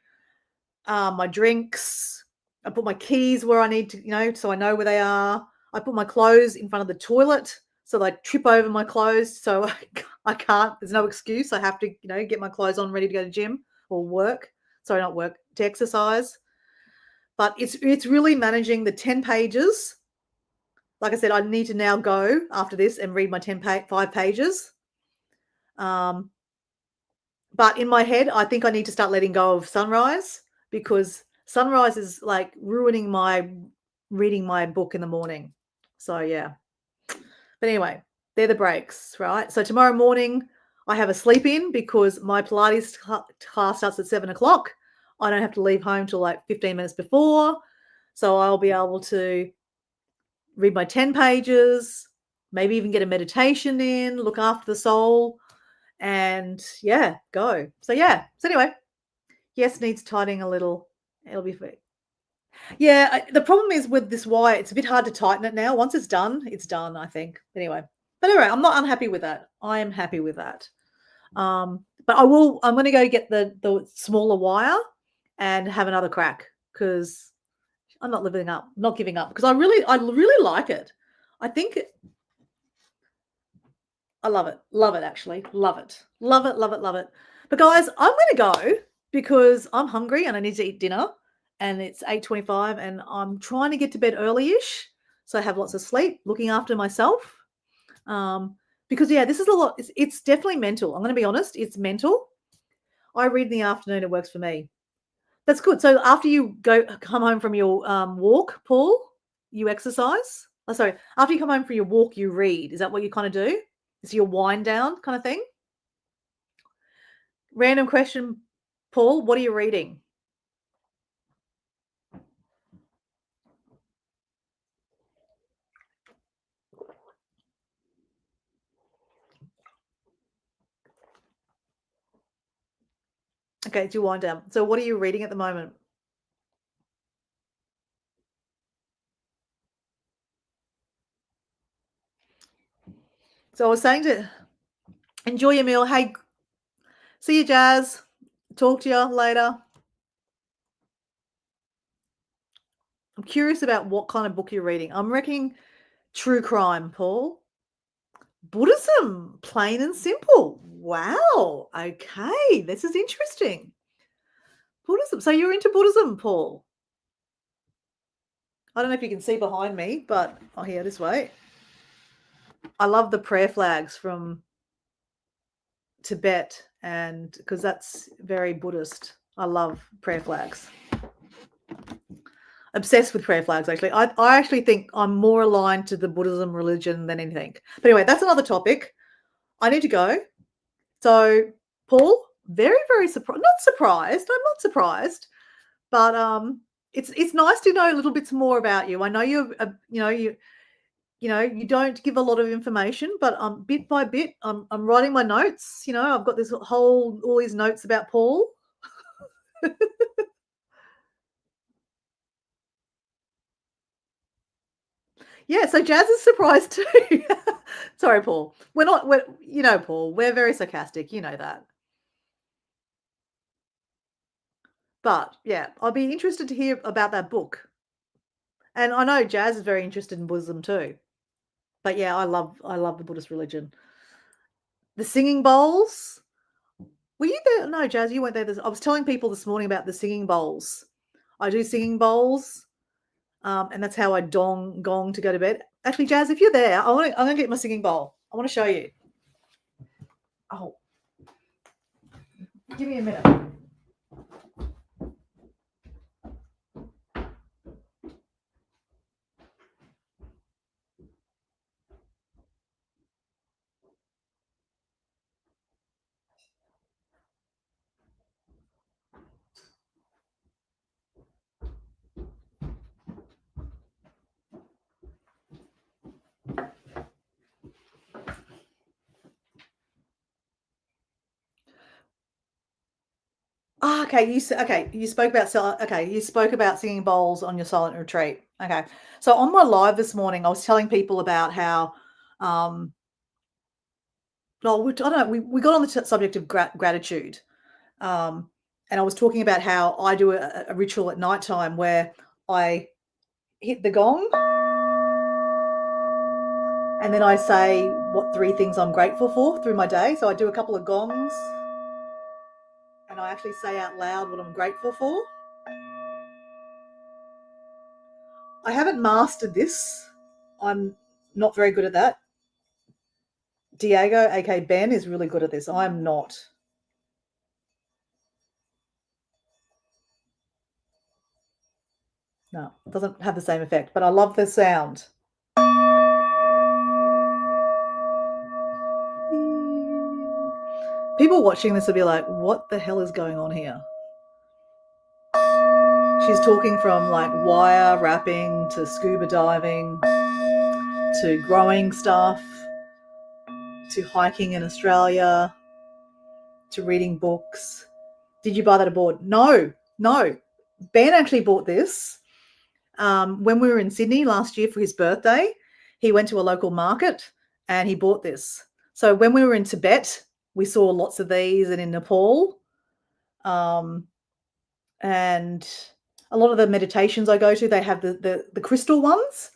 my drinks. I put my keys where I need to, so I know where they are. I put my clothes in front of the toilet so that I trip over my clothes. So I can't, there's no excuse. I have to, get my clothes on ready to go to gym or work. Sorry, not work, to exercise. But it's really managing the 10 pages. Like I said, I need to now go after this and read my 5 pages. But in my head, I think I need to start letting go of sunrise because sunrise is ruining my reading my book in the morning. So yeah. But anyway, they're the breaks, right? So tomorrow morning I have a sleep in because my Pilates class starts at 7:00. I don't have to leave home till like 15 minutes before. So I'll be able to read my 10 pages, maybe even get a meditation in, look after the soul, and yeah, go. So yeah. So anyway, yes, needs tidying a little. It'll be fine. Yeah, the problem is with this wire, it's a bit hard to tighten it now. Once it's done, I think. Anyway. But anyway, I'm not unhappy with that. I am happy with that. But I'm gonna go get the smaller wire and have another crack because I'm not giving up because I really like it. I think I love it. Love it, actually. Love it. Love it, love it, love it. But guys, I'm going to go because I'm hungry and I need to eat dinner. And it's 8:25 and I'm trying to get to bed early-ish. So I have lots of sleep, looking after myself. Because, yeah, this is a lot. It's definitely mental. I'm going to be honest. It's mental. I read in the afternoon. It works for me. That's good. So after you come home from your walk, Paul, you exercise? Oh, sorry. After you come home from your walk, you read. Is that what you kind of do? Is your wind down kind of thing? Random question, Paul. What are you reading? Okay, it's your wind down. So what are you reading at the moment? So I was saying to enjoy your meal. Hey, see you, Jazz. Talk to you later. I'm curious about what kind of book you're reading. I'm reckoning true crime, Paul. Buddhism, plain and simple. Wow. Okay, this is interesting. Buddhism. So you're into Buddhism, Paul? I don't know if you can see behind me, but here, this way. I love the prayer flags from Tibet, and because that's very Buddhist. I love prayer flags. Obsessed with prayer flags, actually. I actually think I'm more aligned to the Buddhism religion than anything. But anyway, that's another topic. I need to go. So, Paul, very, very surprised. Not surprised. I'm not surprised. But it's nice to know a little bit more about you. I know you don't give a lot of information, but bit by bit, I'm writing my notes. I've got all these notes about Paul. Yeah, so Jazz is surprised too. Sorry, Paul. Paul, we're very sarcastic. You know that. But yeah, I'll be interested to hear about that book. And I know Jazz is very interested in Buddhism too. But yeah, I love the Buddhist religion. The singing bowls. Were you there? No, Jazz, you weren't there. I was telling people this morning about the singing bowls. I do singing bowls, and that's how I gong to go to bed. Actually, Jazz, if you're there, I'm gonna get my singing bowl. I want to show you. Oh, give me a minute. Okay, you spoke about singing bowls on your silent retreat. Okay, so on my live this morning, I was telling people about how, I don't know, we got on the subject of gratitude, and I was talking about how I do a ritual at nighttime where I hit the gong, and then I say what 3 things I'm grateful for through my day. So I do a couple of gongs, and I actually say out loud what I'm grateful for. I haven't mastered this. I'm not very good at that. Diego, aka Ben, is really good at this. I'm not. No, it doesn't have the same effect, but I love the sound. People watching this will be like, what the hell is going on here? She's talking from like wire wrapping to scuba diving to growing stuff to hiking in Australia to reading books. Did you buy that aboard? No. Ben actually bought this when we were in Sydney last year for his birthday. He went to a local market and he bought this. So when we were in Tibet, we saw lots of these, and in Nepal, and a lot of the meditations I go to, they have the crystal ones,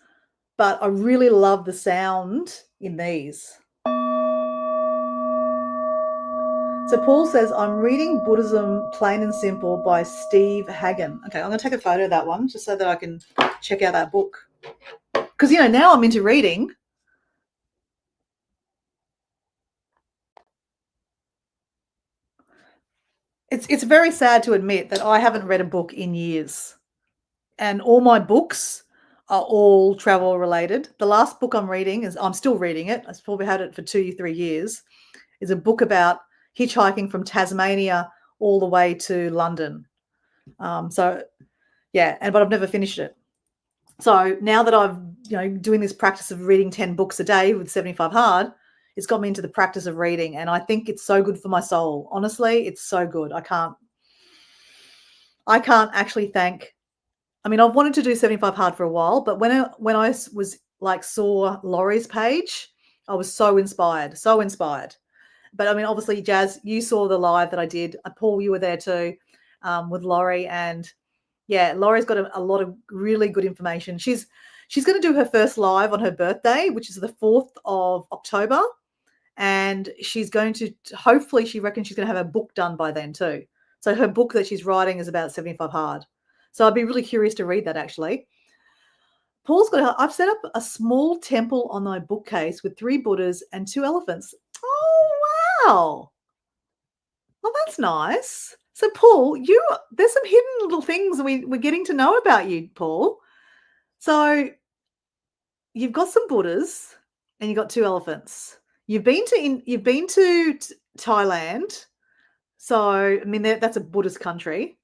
but I really love the sound in these. So Paul says, I'm reading Buddhism Plain and Simple by Steve Hagen. Okay, I'm going to take a photo of that one just so that I can check out that book. Because, now I'm into reading. It's very sad to admit that I haven't read a book in years. And all my books are all travel related. The last book I'm still reading it. I've probably had it for 2-3 years. Is a book about hitchhiking from Tasmania all the way to London. But I've never finished it. So now that I've, doing this practice of reading 10 books a day with 75 Hard, it's got me into the practice of reading. And I think it's so good for my soul. Honestly, it's so good. I can't actually thank. I mean, I've wanted to do 75 Hard for a while, but when I was like saw Laurie's page, I was so inspired. But I mean, obviously, Jazz, you saw the live that I did. Paul, you were there too, with Laurie, and yeah, Laurie's got a lot of really good information. She's going to do her first live on her birthday, which is the 4th of October, and she's going to hopefully, she reckons she's going to have her book done by then too. So her book that she's writing is about 75 Hard. So I'd be really curious to read that actually. I've set up a small temple on my bookcase with 3 Buddhas and 2 elephants. Oh, wow. Well, that's nice. So, Paul, there's some hidden little things we're getting to know about you, Paul. So you've got some Buddhas and you've got 2 elephants. You've been to Thailand. So, I mean, that's a Buddhist country.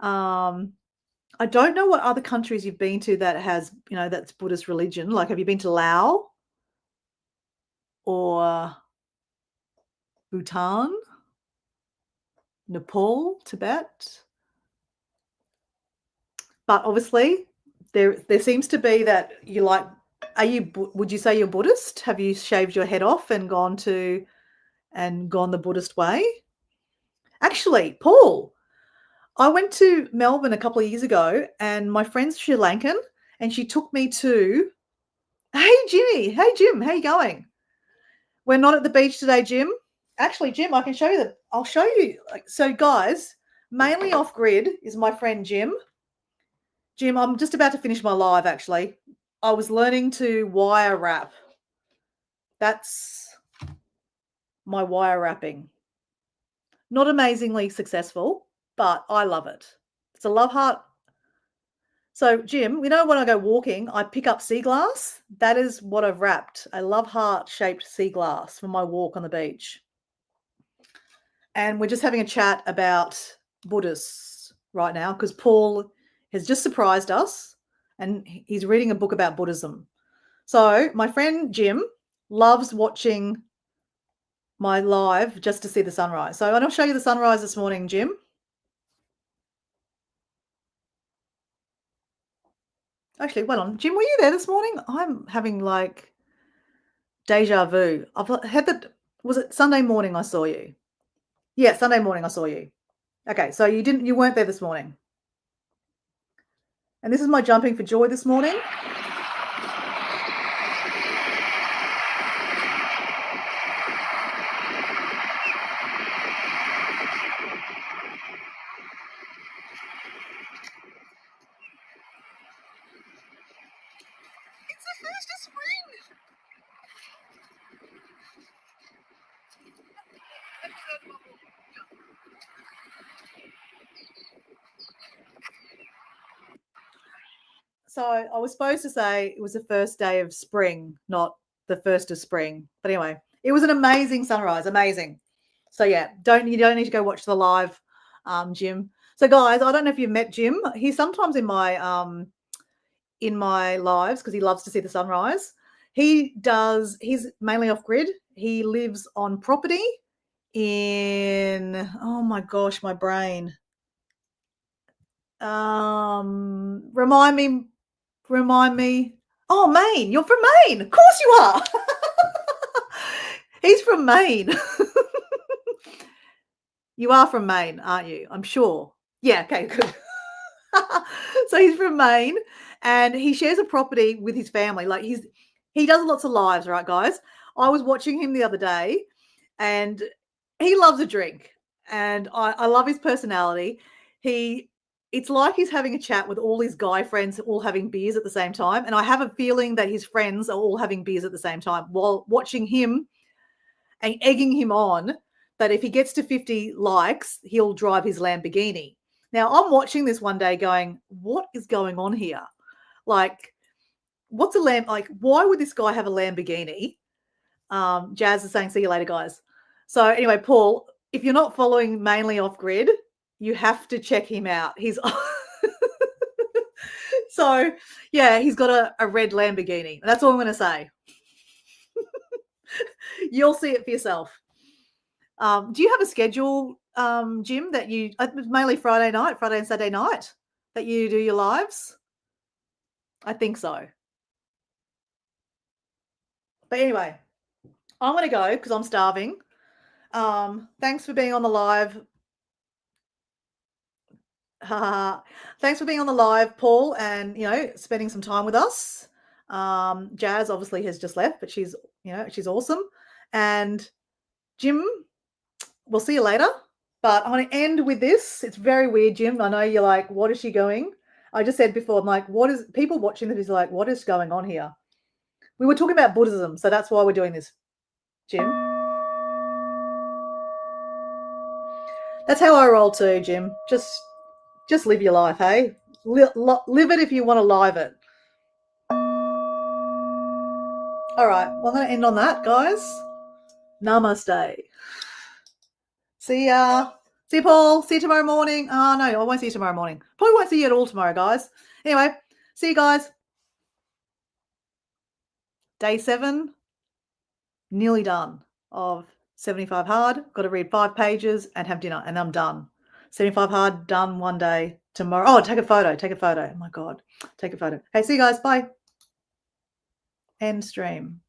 I don't know what other countries you've been to that has, that's Buddhist religion. Like, have you been to Laos or Bhutan, Nepal, Tibet? But obviously, there seems to be that you like. Would you say you're Buddhist? Have you shaved your head off and gone the Buddhist way? Actually, Paul, I went to Melbourne a couple of years ago, and my friend's Sri Lankan, and she took me to. Hey, Jimmy. Hey, Jim. How you going? We're not at the beach today, Jim. Actually, Jim, I can show you I'll show you. So, guys, mainly off grid is my friend Jim. Jim, I'm just about to finish my live, actually. I was learning to wire wrap. That's my wire wrapping. Not amazingly successful, but I love it. It's a love heart. So, Jim, when I go walking, I pick up sea glass. That is what I've wrapped, a love heart-shaped sea glass for my walk on the beach. And we're just having a chat about Buddhists right now because Paul has just surprised us and he's reading a book about Buddhism. So my friend Jim loves watching my live just to see the sunrise. So I'll show you the sunrise this morning, Jim. Actually, wait on. Jim, were you there this morning? I'm having like deja vu. I've had was it Sunday morning I saw you? Yeah, Sunday morning I saw you. Okay, so you weren't there this morning. And this is my jumping for joy this morning. It's the first of spring. So I was supposed to say it was the first day of spring, not the first of spring. But anyway, it was an amazing sunrise, amazing. So yeah, you don't need to go watch the live, Jim. So guys, I don't know if you've met Jim. He's sometimes in my lives because he loves to see the sunrise. He's mainly off grid. He lives on property in, oh my gosh, my brain. Remind me. Oh, Maine. You're from Maine. Of course you are. He's from Maine. You are from Maine, aren't you? I'm sure. Yeah, okay, good. So he's from Maine and he shares a property with his family. Like he does lots of lives, right, guys? I was watching him the other day and he loves a drink and I love his personality. It's like he's having a chat with all his guy friends all having beers at the same time. And I have a feeling that his friends are all having beers at the same time while watching him and egging him on that if he gets to 50 likes, he'll drive his Lamborghini. Now, I'm watching this one day going, what is going on here? Like, what's a like, why would this guy have a Lamborghini? Jazz is saying, see you later, guys. So anyway, Paul, if you're not following mainly off grid, you have to check him out. He's so yeah, he's got a red Lamborghini. That's all I'm going to say. You'll see it for yourself. Do you have a schedule, Jim, that you mainly Friday and Saturday night that you do your lives? I think so. But anyway, I'm going to go because I'm starving. Thanks for being on the live. Thanks for being on the live, Paul, and spending some time with us. Jazz obviously has just left, but she's awesome. And Jim, we'll see you later. But I'm going to end with this. It's very weird, Jim. I know you're like, what is she going? I just said before, I'm like, people watching this is like, what is going on here? We were talking about Buddhism, so that's why we're doing this, Jim. That's how I roll too, Jim. Just live your life, hey? Live it if you want to live it. All right, well, I'm going to end on that, guys. Namaste. See ya. See you, Paul. See you tomorrow morning. Oh, no, I won't see you tomorrow morning. Probably won't see you at all tomorrow, guys. Anyway, see you guys. Day 7, nearly done of 75 hard. Got to read 5 pages and have dinner, and I'm done. 75 hard, done one day. Tomorrow. Oh, take a photo. Oh, my God. Take a photo. Hey, see you guys. Bye. End stream.